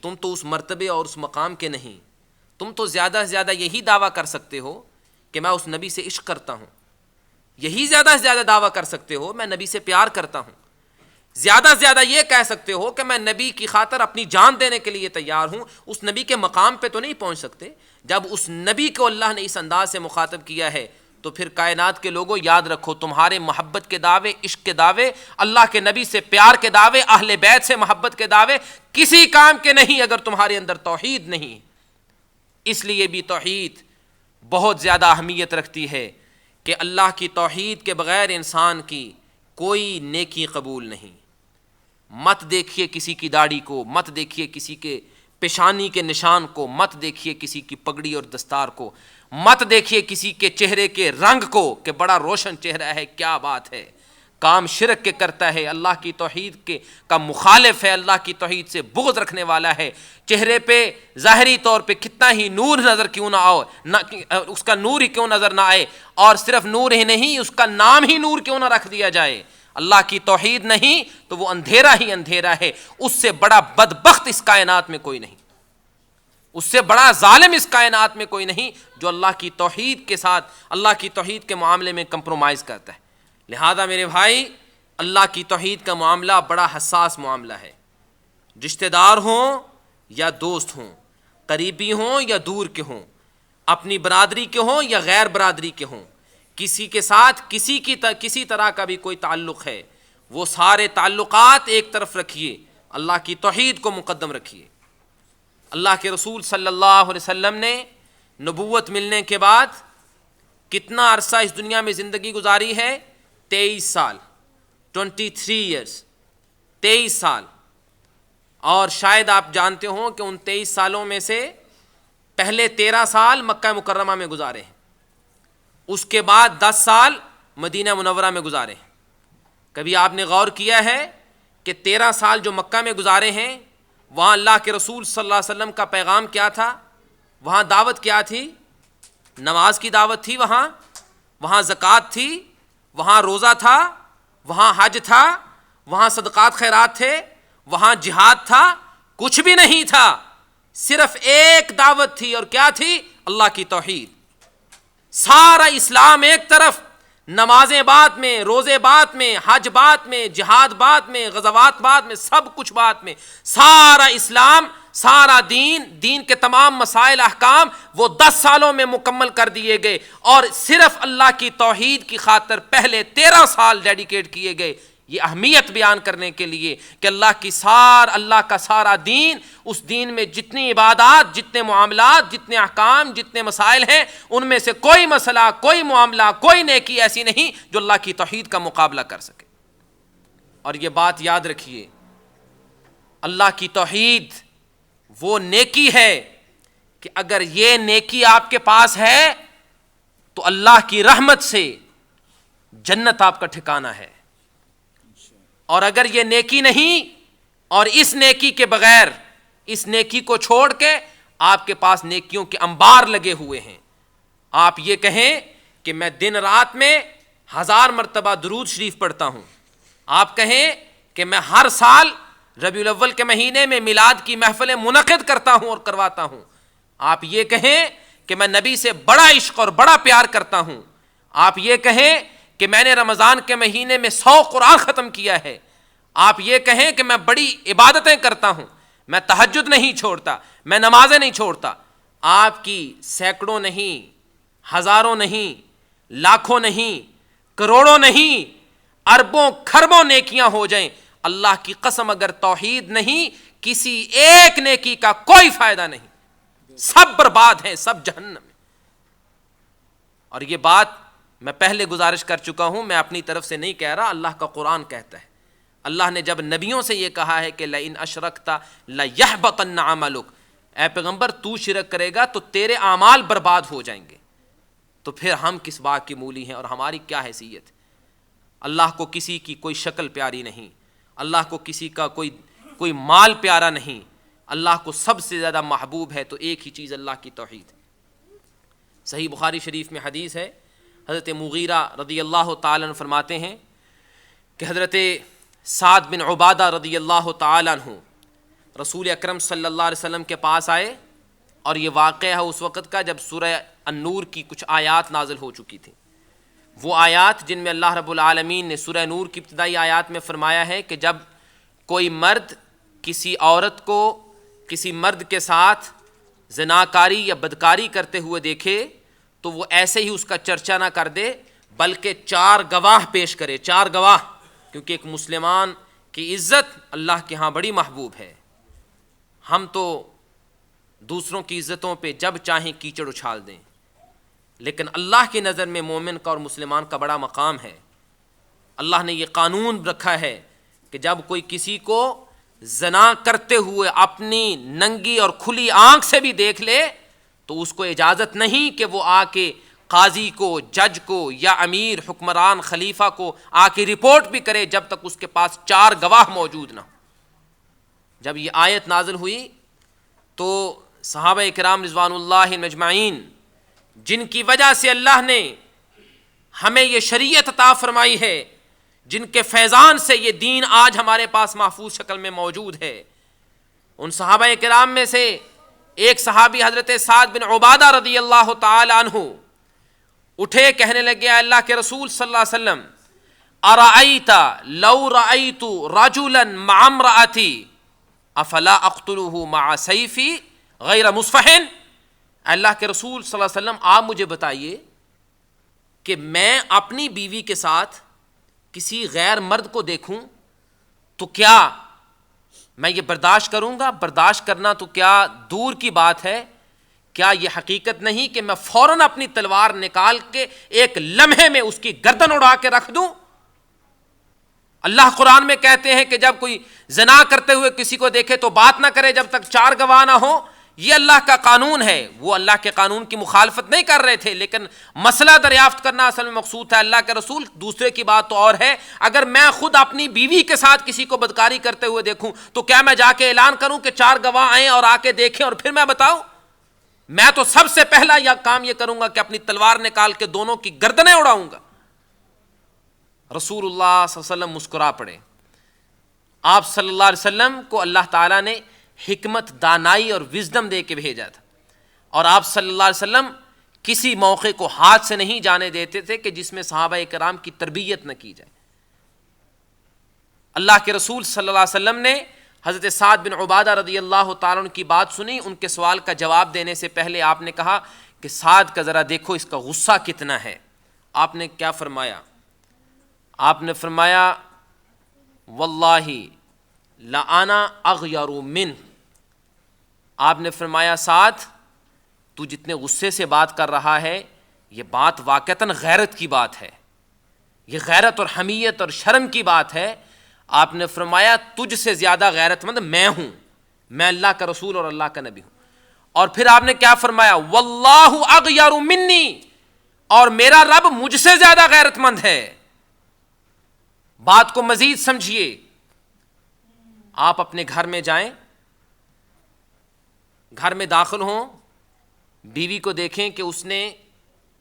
تم تو اس مرتبے اور اس مقام کے نہیں. تم تو زیادہ سے زیادہ یہی دعویٰ کر سکتے ہو کہ میں اس نبی سے عشق کرتا ہوں، یہی زیادہ سے زیادہ دعویٰ کر سکتے ہو میں نبی سے پیار کرتا ہوں، زیادہ سے زیادہ یہ کہہ سکتے ہو کہ میں نبی کی خاطر اپنی جان دینے کے لیے تیار ہوں. اس نبی کے مقام پہ تو نہیں پہنچ سکتے. جب اس نبی کو اللہ نے اس انداز سے مخاطب کیا ہے تو پھر کائنات کے لوگوں یاد رکھو تمہارے محبت کے دعوے، عشق کے دعوے، اللہ کے نبی سے پیار کے دعوے، اہل بیت سے محبت کے دعوے کسی کام کے نہیں اگر تمہارے اندر توحید نہیں. اس لیے بھی توحید بہت زیادہ اہمیت رکھتی ہے کہ اللہ کی توحید کے بغیر انسان کی کوئی نیکی قبول نہیں. مت دیکھیے کسی کی داڑھی کو، مت دیکھیے کسی کے پیشانی کے نشان کو، مت دیکھیے کسی کی پگڑی اور دستار کو، مت دیکھیے کسی کے چہرے کے رنگ کو کہ بڑا روشن چہرہ ہے، کیا بات ہے، کام شرک کے کرتا ہے، اللہ کی توحید کے کا مخالف ہے، اللہ کی توحید سے بغض رکھنے والا ہے، چہرے پہ ظاہری طور پہ کتنا ہی نور نظر کیوں نہ آؤ، اس کا نور ہی کیوں نظر نہ آئے، اور صرف نور ہی نہیں، اس کا نام ہی نور کیوں نہ رکھ دیا جائے، اللہ کی توحید نہیں تو وہ اندھیرا ہی اندھیرا ہے۔ اس سے بڑا بدبخت اس کائنات میں کوئی نہیں، اس سے بڑا ظالم اس کائنات میں کوئی نہیں جو اللہ کی توحید کے ساتھ، اللہ کی توحید کے معاملے میں کمپرومائز کرتا ہے۔ لہذا میرے بھائی، اللہ کی توحید کا معاملہ بڑا حساس معاملہ ہے، رشتہ دار ہوں یا دوست ہوں، قریبی ہوں یا دور کے ہوں، اپنی برادری کے ہوں یا غیر برادری کے ہوں، کسی کے ساتھ کسی طرح کا بھی کوئی تعلق ہے، وہ سارے تعلقات ایک طرف رکھیے، اللہ کی توحید کو مقدم رکھیے۔ اللہ کے رسول صلی اللہ علیہ وسلم نے نبوت ملنے کے بعد کتنا عرصہ اس دنیا میں زندگی گزاری ہے؟ 23 سال، 23 ایئرس، 23 سال۔ اور شاید آپ جانتے ہوں کہ ان 23 سالوں میں سے پہلے 13 سال مکہ مکرمہ میں گزارے ہیں، اس کے بعد 10 سال مدینہ منورہ میں گزارے ہیں۔ کبھی آپ نے غور کیا ہے کہ 13 سال جو مکہ میں گزارے ہیں، وہاں اللہ کے رسول صلی اللہ علیہ وسلم کا پیغام کیا تھا؟ وہاں دعوت کیا تھی؟ نماز کی دعوت تھی، وہاں زکوٰۃ تھی، وہاں روزہ تھا، وہاں حج تھا، وہاں صدقات خیرات تھے، وہاں جہاد تھا؟ کچھ بھی نہیں تھا، صرف ایک دعوت تھی، اور کیا تھی؟ اللہ کی توحید۔ سارا اسلام ایک طرف، نمازیں بعد میں، روزے بعد میں، حج بعد میں، جہاد بعد میں، غزوات بعد میں، سب کچھ بعد میں، سارا اسلام، سارا دین کے تمام مسائل احکام وہ 10 سالوں میں مکمل کر دیے گئے، اور صرف اللہ کی توحید کی خاطر پہلے 13 سال ڈیڈیکیٹ کیے گئے۔ یہ اہمیت بیان کرنے کے لیے کہ اللہ کا سارا دین، اس دین میں جتنی عبادات، جتنے معاملات، جتنے احکام، جتنے مسائل ہیں، ان میں سے کوئی مسئلہ، کوئی معاملہ، کوئی نیکی ایسی نہیں جو اللہ کی توحید کا مقابلہ کر سکے۔ اور یہ بات یاد رکھیے، اللہ کی توحید وہ نیکی ہے کہ اگر یہ نیکی آپ کے پاس ہے تو اللہ کی رحمت سے جنت آپ کا ٹھکانہ ہے، اور اگر یہ نیکی نہیں اور اس نیکی کے بغیر، اس نیکی کو چھوڑ کے آپ کے پاس نیکیوں کے انبار لگے ہوئے ہیں، آپ یہ کہیں کہ میں دن رات میں 1000 مرتبہ درود شریف پڑھتا ہوں، آپ کہیں کہ میں ہر سال ربیع الاول کے مہینے میں میلاد کی محفلیں منعقد کرتا ہوں اور کرواتا ہوں، آپ یہ کہیں کہ میں نبی سے بڑا عشق اور بڑا پیار کرتا ہوں، آپ یہ کہیں کہ میں نے رمضان کے مہینے میں 100 قرآن ختم کیا ہے، آپ یہ کہیں کہ میں بڑی عبادتیں کرتا ہوں، میں تہجد نہیں چھوڑتا، میں نمازیں نہیں چھوڑتا، آپ کی سینکڑوں نہیں، ہزاروں نہیں، لاکھوں نہیں، کروڑوں نہیں، اربوں کھربوں نیکیاں ہو جائیں، اللہ کی قسم اگر توحید نہیں، کسی ایک نیکی کا کوئی فائدہ نہیں، سب برباد ہیں، سب جہنم میں۔ اور یہ بات میں پہلے گزارش کر چکا ہوں، میں اپنی طرف سے نہیں کہہ رہا، اللہ کا قرآن کہتا ہے۔ اللہ نے جب نبیوں سے یہ کہا ہے کہ لئن اشرکت لیحبطن عملک، اے پیغمبر تو شرک کرے گا تو تیرے اعمال برباد ہو جائیں گے، تو پھر ہم کس بات کی مولی ہیں اور ہماری کیا حیثیت؟ اللہ کو کسی کی کوئی شکل پیاری نہیں، اللہ کو کسی کا کوئی مال پیارا نہیں، اللہ کو سب سے زیادہ محبوب ہے تو ایک ہی چیز اللہ کی توحید۔ صحیح بخاری شریف میں حدیث ہے، حضرت مغیرہ رضی اللہ تعالیٰ عنہ فرماتے ہیں کہ حضرت سعد بن عبادہ رضی اللہ تعالیٰ عنہ رسول اکرم صلی اللہ علیہ وسلم کے پاس آئے، اور یہ واقعہ ہے اس وقت کا جب سورہ النور کی کچھ آیات نازل ہو چکی تھیں، وہ آیات جن میں اللہ رب العالمین نے سورہ نور کی ابتدائی آیات میں فرمایا ہے کہ جب کوئی مرد کسی عورت کو کسی مرد کے ساتھ زناکاری یا بدکاری کرتے ہوئے دیکھے تو وہ ایسے ہی اس کا چرچا نہ کر دے، بلکہ 4 گواہ پیش کرے، 4 گواہ، کیونکہ ایک مسلمان کی عزت اللہ کے ہاں بڑی محبوب ہے۔ ہم تو دوسروں کی عزتوں پہ جب چاہیں کیچڑ اچھال دیں، لیکن اللہ کی نظر میں مومن کا اور مسلمان کا بڑا مقام ہے۔ اللہ نے یہ قانون رکھا ہے کہ جب کوئی کسی کو زنا کرتے ہوئے اپنی ننگی اور کھلی آنکھ سے بھی دیکھ لے تو اس کو اجازت نہیں کہ وہ آ کے قاضی کو، جج کو یا امیر، حکمران، خلیفہ کو آ کے رپورٹ بھی کرے جب تک اس کے پاس 4 گواہ موجود نہ ہو۔ جب یہ آیت نازل ہوئی تو صحابہ کرام رضوان اللہ مجمعین، جن کی وجہ سے اللہ نے ہمیں یہ شریعت عطا فرمائی ہے، جن کے فیضان سے یہ دین آج ہمارے پاس محفوظ شکل میں موجود ہے، ان صحابہ کرام میں سے ایک صحابی حضرت سعد بن عبادہ رضی اللہ تعالی عنہ اٹھے، کہنے لگے اللہ کے رسول صلی اللہ علیہ وسلم، ارأیت لو رأیت رجلا مع امرأتی افلا اقتلہ مع سیفی غیر مصفح۔ اللہ کے رسول صلی اللہ علیہ وسلم آپ مجھے بتائیے کہ میں اپنی بیوی کے ساتھ کسی غیر مرد کو دیکھوں تو کیا میں یہ برداشت کروں گا؟ برداشت کرنا تو کیا دور کی بات ہے، کیا یہ حقیقت نہیں کہ میں فوراً اپنی تلوار نکال کے ایک لمحے میں اس کی گردن اڑا کے رکھ دوں؟ اللہ قرآن میں کہتے ہیں کہ جب کوئی زنا کرتے ہوئے کسی کو دیکھے تو بات نہ کرے جب تک 4 گواہ نہ ہو۔ یہ اللہ کا قانون ہے، وہ اللہ کے قانون کی مخالفت نہیں کر رہے تھے، لیکن مسئلہ دریافت کرنا اصل میں مقصود تھا اللہ کے رسول۔ دوسرے کی بات تو اور ہے، اگر میں خود اپنی بیوی کے ساتھ کسی کو بدکاری کرتے ہوئے دیکھوں تو کیا میں جا کے اعلان کروں کہ 4 گواہ آئیں اور آ کے دیکھیں اور پھر میں بتاؤں؟ میں تو سب سے پہلا کام یہ کروں گا کہ اپنی تلوار نکال کے دونوں کی گردنیں اڑاؤں گا۔ رسول اللہ صلی اللہ علیہ وسلم مسکرا پڑے۔ آپ صلی اللہ علیہ وسلم کو اللہ تعالیٰ نے حکمت، دانائی اور وزڈم دے کے بھیجا تھا، اور آپ صلی اللہ علیہ وسلم کسی موقع کو ہاتھ سے نہیں جانے دیتے تھے کہ جس میں صحابہ کرام کی تربیت نہ کی جائے۔ اللہ کے رسول صلی اللہ علیہ وسلم نے حضرت سعد بن عبادہ رضی اللہ تعالیٰ عنہ کی بات سنی۔ ان کے سوال کا جواب دینے سے پہلے آپ نے کہا کہ سعد کا ذرا دیکھو اس کا غصہ کتنا ہے۔ آپ نے کیا فرمایا؟ آپ نے فرمایا واللہ لأنا اغیر منہ۔ آپ نے فرمایا سعد تو جتنے غصے سے بات کر رہا ہے یہ بات واقعتاً غیرت کی بات ہے، یہ غیرت اور حمیت اور شرم کی بات ہے۔ آپ نے فرمایا تجھ سے زیادہ غیرت مند میں ہوں، میں اللہ کا رسول اور اللہ کا نبی ہوں۔ اور پھر آپ نے کیا فرمایا؟ واللہ اغیر منی، اور میرا رب مجھ سے زیادہ غیرت مند ہے۔ بات کو مزید سمجھیے، آپ اپنے گھر میں جائیں، گھر میں داخل ہوں، بیوی کو دیکھیں کہ اس نے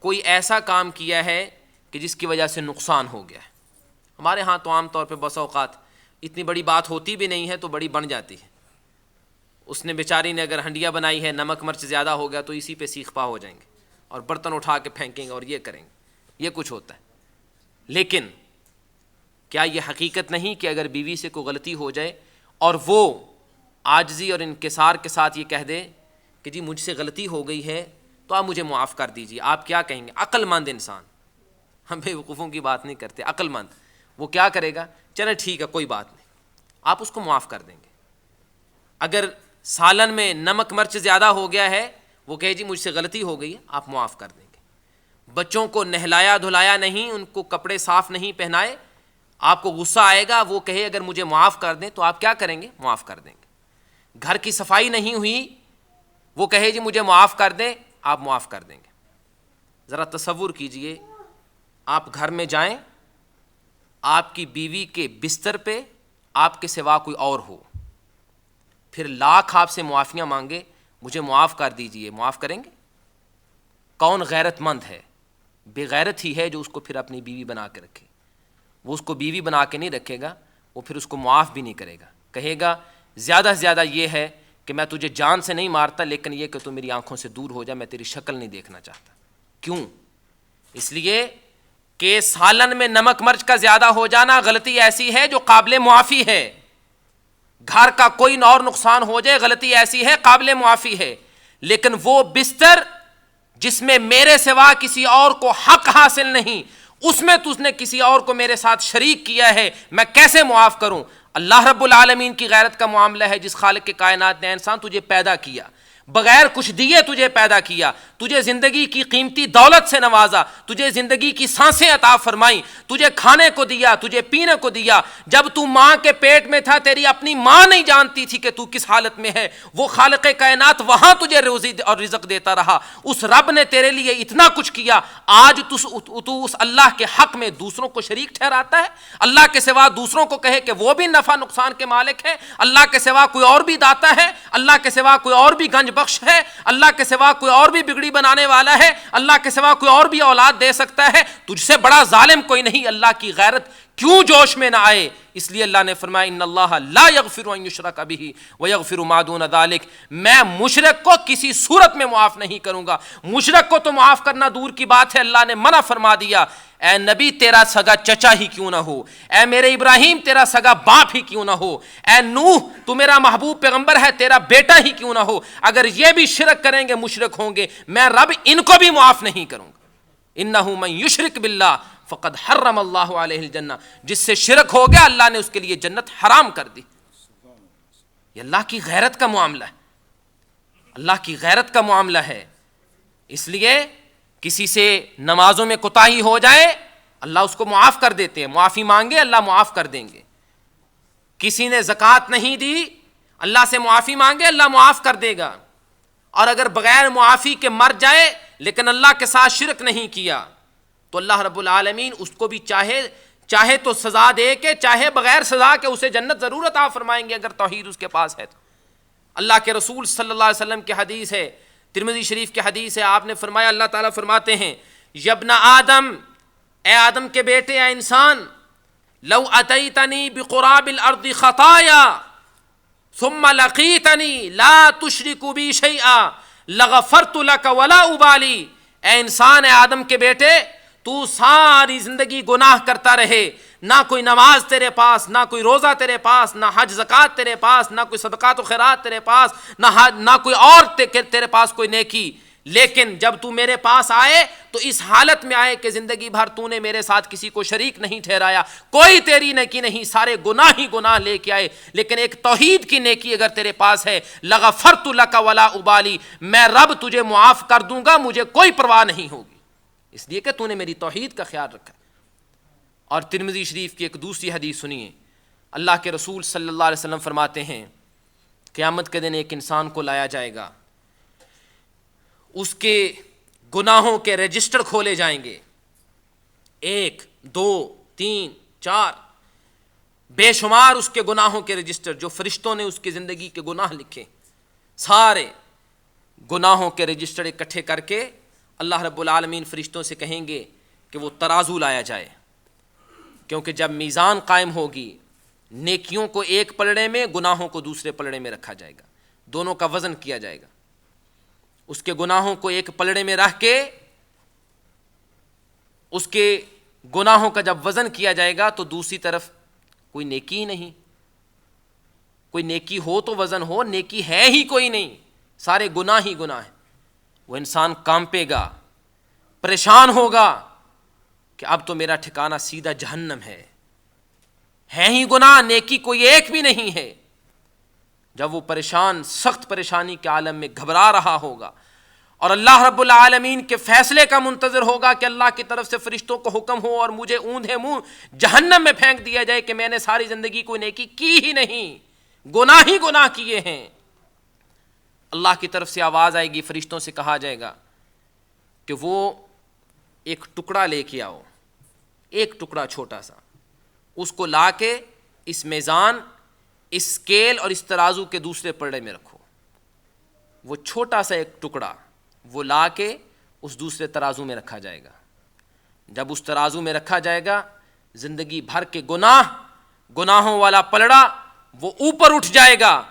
کوئی ایسا کام کیا ہے کہ جس کی وجہ سے نقصان ہو گیا ہے۔ ہمارے ہاں تو عام طور پہ بس اوقات اتنی بڑی بات ہوتی بھی نہیں ہے تو بڑی بن جاتی ہے۔ اس نے بیچاری نے اگر ہنڈیا بنائی ہے، نمک مرچ زیادہ ہو گیا تو اسی پہ سیخ پا ہو جائیں گے اور برتن اٹھا کے پھینکیں گے اور یہ کریں گے، یہ کچھ ہوتا ہے۔ لیکن کیا یہ حقیقت نہیں کہ اگر بیوی سے کوئی غلطی ہو جائے اور وہ عاجزی اور انکسار کے ساتھ یہ کہہ دے کہ جی مجھ سے غلطی ہو گئی ہے تو آپ مجھے معاف کر دیجیے، آپ کیا کہیں گے؟ عقل مند انسان، ہم بے وقوفوں کی بات نہیں کرتے، عقل مند وہ کیا کرے گا؟ چلے ٹھیک ہے کوئی بات نہیں، آپ اس کو معاف کر دیں گے۔ اگر سالن میں نمک مرچ زیادہ ہو گیا ہے، وہ کہے جی مجھ سے غلطی ہو گئی ہے، آپ معاف کر دیں گے۔ بچوں کو نہلایا دھلایا نہیں، ان کو کپڑے صاف نہیں پہنائے، آپ کو غصہ آئے گا، وہ کہے اگر مجھے معاف کر دیں تو آپ کیا کریں گے؟ معاف کر دیں گے۔ گھر کی صفائی نہیں ہوئی، وہ کہے جی مجھے معاف کر دیں، آپ معاف کر دیں گے۔ ذرا تصور کیجئے، آپ گھر میں جائیں، آپ کی بیوی کے بستر پہ آپ کے سوا کوئی اور ہو، پھر لاکھ آپ سے معافیاں مانگے مجھے معاف کر دیجئے، معاف کریں گے؟ کون غیرت مند ہے؟ بے غیرت ہی ہے جو اس کو پھر اپنی بیوی بنا کے رکھے۔ وہ اس کو بیوی بنا کے نہیں رکھے گا، وہ پھر اس کو معاف بھی نہیں کرے گا، کہے گا زیادہ سے زیادہ یہ ہے کہ میں تجھے جان سے نہیں مارتا، لیکن یہ کہ تو میری آنکھوں سے دور ہو جا، میں تیری شکل نہیں دیکھنا چاہتا۔ کیوں؟ اس لیے کہ سالن میں نمک مرچ کا زیادہ ہو جانا غلطی ایسی ہے جو قابل معافی ہے، گھر کا کوئی اور نقصان ہو جائے غلطی ایسی ہے قابل معافی ہے، لیکن وہ بستر جس میں میرے سوا کسی اور کو حق حاصل نہیں، اس میں تُس نے کسی اور کو میرے ساتھ شریک کیا ہے، میں کیسے معاف کروں؟ اللہ رب العالمین کی غیرت کا معاملہ ہے، جس خالق کے کائنات نے انسان تجھے پیدا کیا، بغیر کچھ دیے تجھے پیدا کیا، تجھے زندگی کی قیمتی دولت سے نوازا، تجھے زندگی کی سانسیں عطا فرمائیں، تجھے کھانے کو دیا، تجھے پینے کو دیا۔ جب تو ماں کے پیٹ میں تھا تیری اپنی ماں نہیں جانتی تھی کہ تو کس حالت میں ہے، وہ خالق کائنات وہاں تجھے روزی اور رزق دیتا رہا، اس رب نے تیرے لیے اتنا کچھ کیا، آج تو اس اللہ کے حق میں دوسروں کو شریک ٹھہراتا ہے، اللہ کے سوا دوسروں کو کہے کہ وہ بھی نفع نقصان کے مالک ہے، اللہ کے سوا کوئی اور بھی داتا ہے، اللہ کے سوا کوئی اور بھی گنج بخش ہے، اللہ کے سوا کوئی اور بھی بگڑی بنانے والا ہے، اللہ کے سوا کوئی اور بھی اولاد دے سکتا ہے، تجھ سے بڑا ظالم کوئی نہیں۔ اللہ کی غیرت کیوں جوش میں نہ آئے؟ اس لیے اللہ نے فرمایا ان اللہ لا یغفر ان یشرک بہ ویغفر ما دون ذلک، میں مشرک کو کسی صورت میں معاف نہیں کروں گا۔ مشرک کو تو معاف کرنا دور کی بات ہے، اللہ نے منع فرما دیا، اے نبی تیرا سگا چچا ہی کیوں نہ ہو، اے میرے ابراہیم تیرا سگا باپ ہی کیوں نہ ہو، اے نوح تو میرا محبوب پیغمبر ہے تیرا بیٹا ہی کیوں نہ ہو، اگر یہ بھی شرک کریں گے مشرک ہوں گے میں رب ان کو بھی معاف نہیں کروں گا۔ انہ من یشرک باللہ فقد حرم اللہ علیہ الجنہ، جس سے شرک ہو گیا اللہ نے اس کے لیے جنت حرام کر دی۔ یہ اللہ کی غیرت کا معاملہ ہے، اللہ کی غیرت کا معاملہ ہے۔ اس لیے کسی سے نمازوں میں کوتاہی ہو جائے اللہ اس کو معاف کر دیتے ہیں، معافی مانگے اللہ معاف کر دیں گے۔ کسی نے زکوٰۃ نہیں دی اللہ سے معافی مانگے اللہ معاف کر دے گا، اور اگر بغیر معافی کے مر جائے لیکن اللہ کے ساتھ شرک نہیں کیا تو اللہ رب العالمین اس کو بھی چاہے تو سزا دے کے، چاہے بغیر سزا کے اسے جنت ضرور عطا فرمائیں گے اگر توحید اس کے پاس ہے تو۔ اللہ کے رسول صلی اللہ علیہ وسلم کی حدیث ہے، ترمذی شریف کی حدیث ہے، آپ نے فرمایا، اللہ تعالیٰ فرماتے ہیں یابن آدم، اے آدم کے بیٹے، اے انسان، لو اتیتنی بقراب الارض خطایا ثم لقیتنی لا تشرک بی شیئا لغفرت لک ولا ابالی، اے انسان، اے آدم کے بیٹے، تو ساری زندگی گناہ کرتا رہے، نہ کوئی نماز تیرے پاس، نہ کوئی روزہ تیرے پاس، نہ حج زکوٰۃ تیرے پاس، نہ کوئی صدقات و خیرات تیرے پاس، نہ کوئی اور تیرے پاس کوئی نیکی، لیکن جب تو میرے پاس آئے تو اس حالت میں آئے کہ زندگی بھر تو نے میرے ساتھ کسی کو شریک نہیں ٹھہرایا، کوئی تیری نیکی نہیں، سارے گناہ ہی گناہ لے کے آئے، لیکن ایک توحید کی نیکی اگر تیرے پاس ہے، لغفرت لک ولا ابالی، میں رب تجھے معاف کر دوں گا، مجھے کوئی پرواہ نہیں ہوگی، اس لیے کہ تو نے میری توحید کا خیال رکھا۔ اور ترمذی شریف کی ایک دوسری حدیث سنیے، اللہ کے رسول صلی اللہ علیہ وسلم فرماتے ہیں قیامت کے دن ایک انسان کو لایا جائے گا، اس کے گناہوں کے رجسٹر کھولے جائیں گے، 1 2 3 4 بے شمار اس کے گناہوں کے رجسٹر، جو فرشتوں نے اس کی زندگی کے گناہ لکھے، سارے گناہوں کے رجسٹر اکٹھے کر کے اللہ رب العالمین فرشتوں سے کہیں گے کہ وہ ترازو لایا جائے، کیونکہ جب میزان قائم ہوگی نیکیوں کو ایک پلڑے میں، گناہوں کو دوسرے پلڑے میں رکھا جائے گا، دونوں کا وزن کیا جائے گا، اس کے گناہوں کو ایک پلڑے میں رکھ کے اس کے گناہوں کا جب وزن کیا جائے گا تو دوسری طرف کوئی نیکی ہی نہیں، کوئی نیکی ہو تو وزن ہو، نیکی ہے ہی کوئی نہیں، سارے گناہ ہی گناہ ہیں۔ وہ انسان کانپے گا، پریشان ہوگا کہ اب تو میرا ٹھکانہ سیدھا جہنم ہے ہی گناہ، نیکی کوئی ایک بھی نہیں ہے۔ جب وہ پریشان، سخت پریشانی کے عالم میں گھبرا رہا ہوگا اور اللہ رب العالمین کے فیصلے کا منتظر ہوگا کہ اللہ کی طرف سے فرشتوں کو حکم ہو اور مجھے اوندھے منہ جہنم میں پھینک دیا جائے کہ میں نے ساری زندگی کوئی نیکی کی ہی نہیں، گناہ ہی گناہ کیے ہیں، اللہ کی طرف سے آواز آئے گی، فرشتوں سے کہا جائے گا کہ وہ ایک ٹکڑا لے کے آؤ، ایک ٹکڑا چھوٹا سا، اس کو لا کے اس میزان، اس اسکیل اور اس ترازو کے دوسرے پلڑے میں رکھو۔ وہ چھوٹا سا ایک ٹکڑا وہ لا کے اس دوسرے ترازو میں رکھا جائے گا۔ جب اس ترازو میں رکھا جائے گا، زندگی بھر کے گناہوں والا پلڑا وہ اوپر اٹھ جائے گا،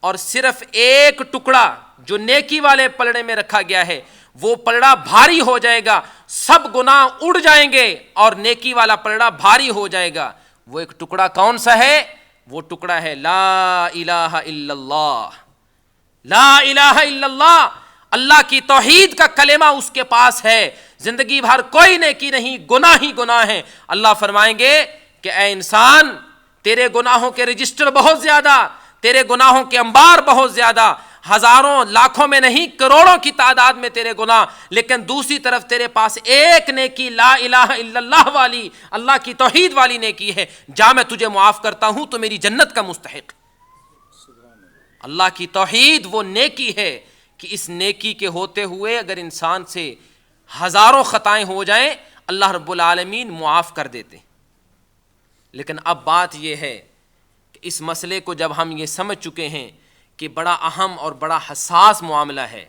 اور صرف ایک ٹکڑا جو نیکی والے پلڑے میں رکھا گیا ہے وہ پلڑا بھاری ہو جائے گا، سب گناہ اڑ جائیں گے اور نیکی والا پلڑا بھاری ہو جائے گا۔ وہ ایک ٹکڑا کون سا ہے؟ وہ ٹکڑا ہے لا الہ الا اللہ، لا الہ الا اللہ، اللہ کی توحید کا کلمہ اس کے پاس ہے، زندگی بھر کوئی نیکی نہیں، گناہ ہی گناہ ہے۔ اللہ فرمائیں گے کہ اے انسان، تیرے گناہوں کے رجسٹر بہت زیادہ، تیرے گناہوں کے انبار بہت زیادہ، ہزاروں لاکھوں میں نہیں کروڑوں کی تعداد میں تیرے گناہ، لیکن دوسری طرف تیرے پاس ایک نیکی لا الہ الا اللہ والی، اللہ کی توحید والی نیکی ہے، جا میں تجھے معاف کرتا ہوں تو میری جنت کا مستحق۔ اللہ کی توحید وہ نیکی ہے کہ اس نیکی کے ہوتے ہوئے اگر انسان سے ہزاروں خطائیں ہو جائیں اللہ رب العالمین معاف کر دیتے۔ لیکن اب بات یہ ہے کہ اس مسئلے کو جب ہم یہ سمجھ چکے ہیں کہ بڑا اہم اور بڑا حساس معاملہ ہے،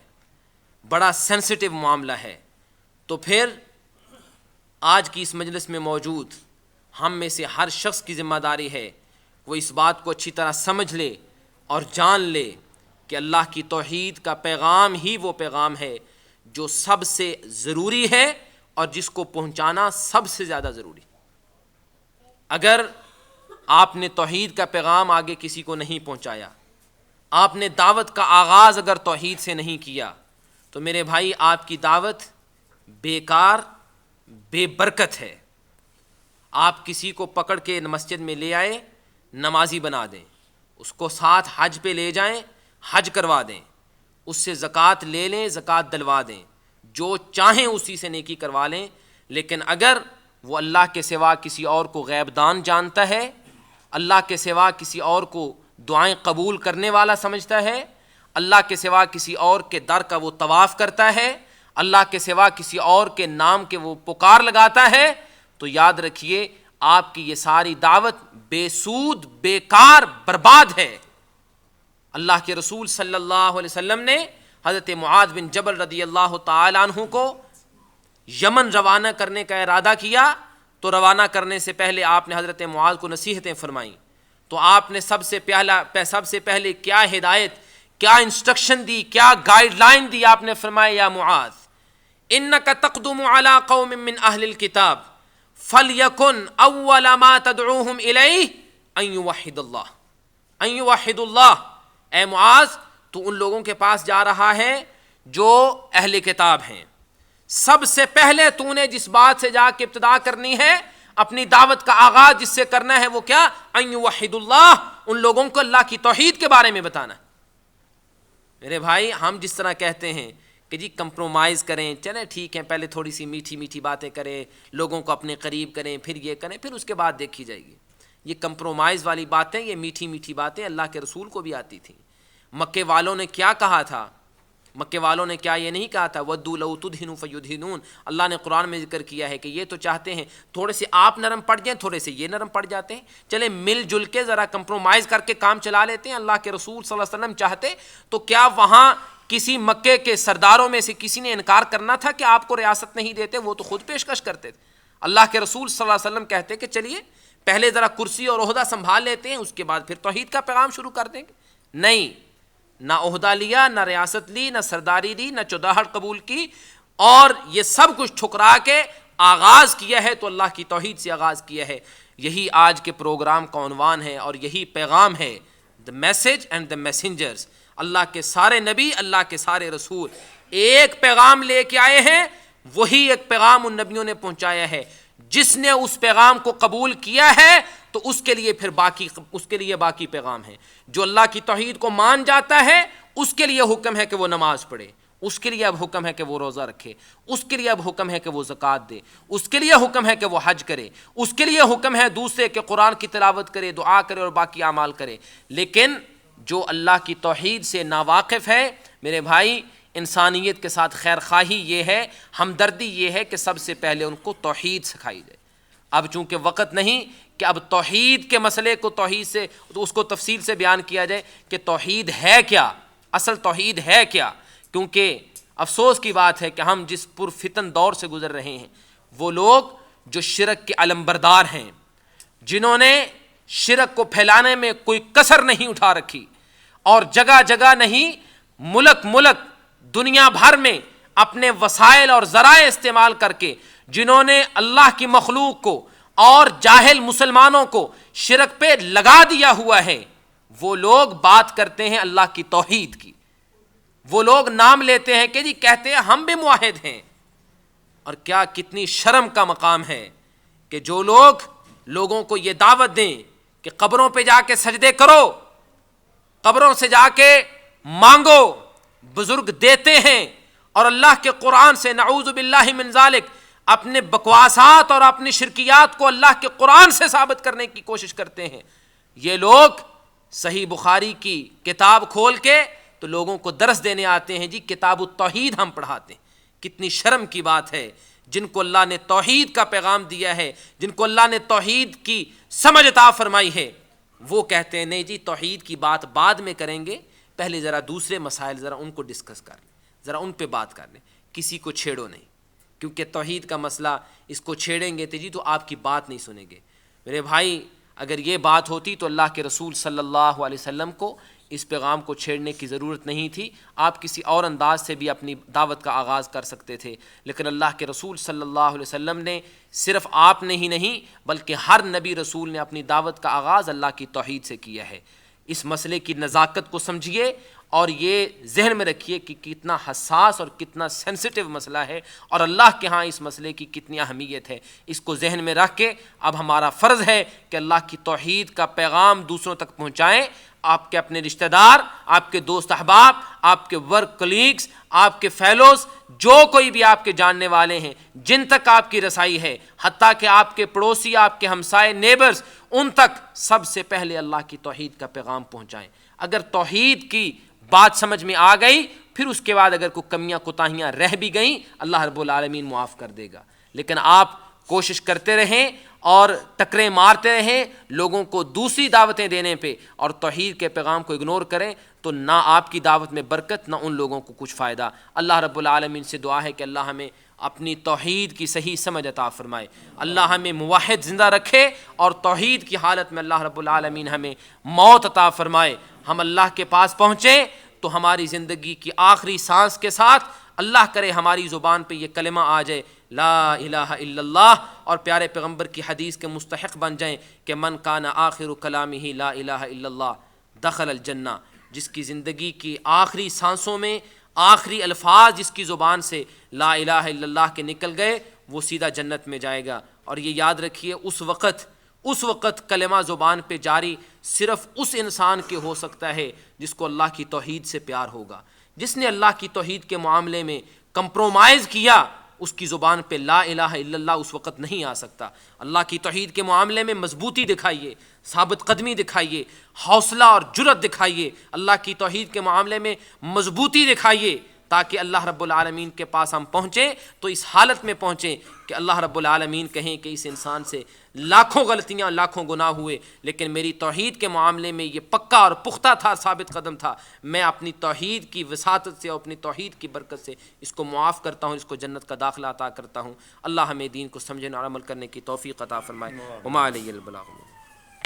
بڑا سینسٹیو معاملہ ہے، تو پھر آج کی اس مجلس میں موجود ہم میں سے ہر شخص کی ذمہ داری ہے وہ اس بات کو اچھی طرح سمجھ لے اور جان لے کہ اللہ کی توحید کا پیغام ہی وہ پیغام ہے جو سب سے ضروری ہے اور جس کو پہنچانا سب سے زیادہ ضروری۔ اگر آپ نے توحید کا پیغام آگے کسی کو نہیں پہنچایا، آپ نے دعوت کا آغاز اگر توحید سے نہیں کیا، تو میرے بھائی آپ کی دعوت بیکار بے برکت ہے۔ آپ کسی کو پکڑ کے مسجد میں لے آئے، نمازی بنا دیں، اس کو ساتھ حج پہ لے جائیں، حج کروا دیں، اس سے زکوٰۃ لے لیں، زکوٰۃ دلوا دیں، جو چاہیں اسی سے نیکی کروا لیں، لیکن اگر وہ اللہ کے سوا کسی اور کو غیب دان جانتا ہے، اللہ کے سوا کسی اور کو دعائیں قبول کرنے والا سمجھتا ہے، اللہ کے سوا کسی اور کے در کا وہ طواف کرتا ہے، اللہ کے سوا کسی اور کے نام کے وہ پکار لگاتا ہے، تو یاد رکھیے آپ کی یہ ساری دعوت بے سود، بیکار، برباد ہے۔ اللہ کے رسول صلی اللہ علیہ وسلم نے حضرت معاذ بن جبل رضی اللہ تعالی عنہ کو یمن روانہ کرنے کا ارادہ کیا، تو روانہ کرنے سے پہلے آپ نے حضرت معاذ کو نصیحتیں فرمائیں، تو آپ نے سب سے پہلے کیا ہدایت، کیا انسٹرکشن دی، کیا گائیڈ لائن دی؟ آپ نے فرمایا یا معاذ انک تقدم علی قوم من اہل الکتاب فلیکن اول ما تدعوہم الیہ ان یوحدوا اللہ۔ اے معاذ تو ان لوگوں کے پاس جا رہا ہے جو اہل کتاب ہیں، سب سے پہلے تو نے جس بات سے جا کے ابتدا کرنی ہے، اپنی دعوت کا آغاز جس سے کرنا ہے وہ کیا؟ ان یوحدوا اللہ، ان لوگوں کو اللہ کی توحید کے بارے میں بتانا۔ میرے بھائی ہم جس طرح کہتے ہیں کہ جی کمپرومائز کریں، چلیں ٹھیک ہے، پہلے تھوڑی سی میٹھی میٹھی باتیں کریں، لوگوں کو اپنے قریب کریں، پھر یہ کریں، پھر اس کے بعد دیکھی جائے گی۔ یہ کمپرومائز والی باتیں، یہ میٹھی میٹھی باتیں اللہ کے رسول کو بھی آتی تھیں۔ مکے والوں نے کیا کہا تھا؟ مکے والوں نے کیا یہ نہیں کہا تھا وَدُّوا لَوْ تُدْهِنُوا فَيُدْهِنُونَ؟ اللہ نے قرآن میں ذکر کیا ہے کہ یہ تو چاہتے ہیں تھوڑے سے آپ نرم پڑ جائیں، تھوڑے سے یہ نرم پڑ جاتے ہیں، چلیں مل جل کے ذرا کمپرومائز کر کے کام چلا لیتے ہیں۔ اللہ کے رسول صلی اللہ علیہ وسلم چاہتے تو کیا وہاں کسی مکے کے سرداروں میں سے کسی نے انکار کرنا تھا کہ آپ کو ریاست نہیں دیتے؟ وہ تو خود پیشکش کرتے تھے۔ اللہ کے رسول صلی اللہ علیہ وسلم کہتے کہ چلیے پہلے ذرا کرسی اور عہدہ سنبھال لیتے ہیں، اس کے بعد پھر توحید کا پیغام شروع کر دیں گے۔ نہیں، نہ عہدہ لیا، نہ ریاست لی، نہ سرداری دی، نہ چوداہٹ قبول کی، اور یہ سب کچھ ٹھکرا کے آغاز کیا ہے تو اللہ کی توحید سے آغاز کیا ہے۔ یہی آج کے پروگرام کا عنوان ہے اور یہی پیغام ہے، the message and the messengers. اللہ کے سارے نبی، اللہ کے سارے رسول ایک پیغام لے کے آئے ہیں، وہی ایک پیغام ان نبیوں نے پہنچایا ہے۔ جس نے اس پیغام کو قبول کیا ہے تو اس کے لیے پھر باقی پیغام ہے۔ جو اللہ کی توحید کو مان جاتا ہے اس کے لیے حکم ہے کہ وہ نماز پڑھے، اس کے لیے اب حکم ہے کہ وہ روزہ رکھے، اس کے لیے اب حکم ہے کہ وہ زکوٰۃ دے، اس کے لیے حکم ہے کہ وہ حج کرے، اس کے لیے حکم ہے دوسرے کہ قرآن کی تلاوت کرے، دعا کرے اور باقی اعمال کرے۔ لیکن جو اللہ کی توحید سے ناواقف ہے، میرے بھائی انسانیت کے ساتھ خیر خواہی یہ ہے، ہمدردی یہ ہے کہ سب سے پہلے ان کو توحید سکھائی جائے۔ اب چونکہ وقت نہیں کہ اب توحید کے مسئلے کو توحید سے تو اس کو تفصیل سے بیان کیا جائے کہ توحید ہے کیا، اصل توحید ہے کیا، کیونکہ افسوس کی بات ہے کہ ہم جس پرفتن دور سے گزر رہے ہیں، وہ لوگ جو شرک کے علمبردار ہیں، جنہوں نے شرک کو پھیلانے میں کوئی کسر نہیں اٹھا رکھی، اور جگہ جگہ نہیں، ملک دنیا بھر میں اپنے وسائل اور ذرائع استعمال کر کے جنہوں نے اللہ کی مخلوق کو اور جاہل مسلمانوں کو شرک پہ لگا دیا ہوا ہے، وہ لوگ بات کرتے ہیں اللہ کی توحید کی، وہ لوگ نام لیتے ہیں کہ جی کہتے ہیں ہم بھی موحد ہیں۔ اور کیا کتنی شرم کا مقام ہے کہ جو لوگ لوگوں کو یہ دعوت دیں کہ قبروں پہ جا کے سجدے کرو، قبروں سے جا کے مانگو، بزرگ دیتے ہیں، اور اللہ کے قرآن سے نعوذ باللہ من ذالک اپنے بکواسات اور اپنی شرکیات کو اللہ کے قرآن سے ثابت کرنے کی کوشش کرتے ہیں۔ یہ لوگ صحیح بخاری کی کتاب کھول کے تو لوگوں کو درس دینے آتے ہیں، جی کتاب التوحید ہم پڑھاتے ہیں۔ کتنی شرم کی بات ہے، جن کو اللہ نے توحید کا پیغام دیا ہے، جن کو اللہ نے توحید کی سمجھ عطا فرمائی ہے، وہ کہتے ہیں نہیں جی توحید کی بات بعد میں کریں گے، پہلے ذرا دوسرے مسائل ذرا ان کو ڈسکس کر لیں، ذرا ان پہ بات کر لیں، کسی کو چھیڑو نہیں، کیونکہ توحید کا مسئلہ اس کو چھیڑیں گے تو جی تو آپ کی بات نہیں سنیں گے۔ میرے بھائی اگر یہ بات ہوتی تو اللہ کے رسول صلی اللہ علیہ وسلم کو اس پیغام کو چھیڑنے کی ضرورت نہیں تھی، آپ کسی اور انداز سے بھی اپنی دعوت کا آغاز کر سکتے تھے، لیکن اللہ کے رسول صلی اللہ علیہ وسلم نے صرف آپ نے ہی نہیں بلکہ ہر نبی رسول نے اپنی دعوت کا آغاز اللہ کی توحید سے کیا ہے۔ اس مسئلے کی نزاکت کو سمجھیے اور یہ ذہن میں رکھیے کہ کتنا حساس اور کتنا سینسٹیو مسئلہ ہے، اور اللہ کے ہاں اس مسئلے کی کتنی اہمیت ہے۔ اس کو ذہن میں رکھ کے اب ہمارا فرض ہے کہ اللہ کی توحید کا پیغام دوسروں تک پہنچائیں۔ آپ کے اپنے رشتہ دار، آپ کے دوست احباب، آپ کے ورک کلیگز، آپ کے فیلوز، جو کوئی بھی آپ کے جاننے والے ہیں جن تک آپ کی رسائی ہے، حتیٰ کہ آپ کے پڑوسی، آپ کے ہمسائے، نیبرز، ان تک سب سے پہلے اللہ کی توحید کا پیغام پہنچائیں۔ اگر توحید کی بات سمجھ میں آ گئی، پھر اس کے بعد اگر کوئی کمیاں کوتاہیاں رہ بھی گئیں اللہ رب العالمین معاف کر دے گا، لیکن آپ کوشش کرتے رہیں اور ٹکریں مارتے رہیں لوگوں کو دوسری دعوتیں دینے پہ، اور توحید کے پیغام کو اگنور کریں تو نہ آپ کی دعوت میں برکت، نہ ان لوگوں کو کچھ فائدہ۔ اللہ رب العالمین سے دعا ہے کہ اللہ ہمیں اپنی توحید کی صحیح سمجھ عطا فرمائے، اللہ ہمیں موحد زندہ رکھے، اور توحید کی حالت میں اللہ رب العالمین ہمیں موت عطا فرمائے۔ ہم اللہ کے پاس پہنچیں تو ہماری زندگی کی آخری سانس کے ساتھ اللہ کرے ہماری زبان پہ یہ کلمہ آ جائے لا الہ الا اللہ، اور پیارے پیغمبر کی حدیث کے مستحق بن جائیں کہ من کان آخر کلامہ لا الہ الا اللہ دخل الجنہ۔ جس کی زندگی کی آخری سانسوں میں آخری الفاظ جس کی زبان سے لا الہ الا اللہ کے نکل گئے وہ سیدھا جنت میں جائے گا۔ اور یہ یاد رکھیے اس وقت کلمہ زبان پہ جاری صرف اس انسان کے ہو سکتا ہے جس کو اللہ کی توحید سے پیار ہوگا۔ جس نے اللہ کی توحید کے معاملے میں کمپرومائز کیا اس کی زبان پہ لا الہ الا اللہ اس وقت نہیں آ سکتا۔ اللہ کی توحید کے معاملے میں مضبوطی دکھائیے، ثابت قدمی دکھائیے، حوصلہ اور جرأت دکھائیے، اللہ کی توحید کے معاملے میں مضبوطی دکھائیے، تاکہ اللہ رب العالمین کے پاس ہم پہنچیں تو اس حالت میں پہنچیں کہ اللہ رب العالمین کہیں کہ اس انسان سے لاکھوں غلطیاں، لاکھوں گناہ ہوئے، لیکن میری توحید کے معاملے میں یہ پکا اور پختہ تھا، ثابت قدم تھا، میں اپنی توحید کی وساطت سے اور اپنی توحید کی برکت سے اس کو معاف کرتا ہوں، اس کو جنت کا داخلہ عطا کرتا ہوں۔ اللہ ہمیں دین کو سمجھنے اور عمل کرنے کی توفیق عطا فرمائے۔ وما علی البلاغ۔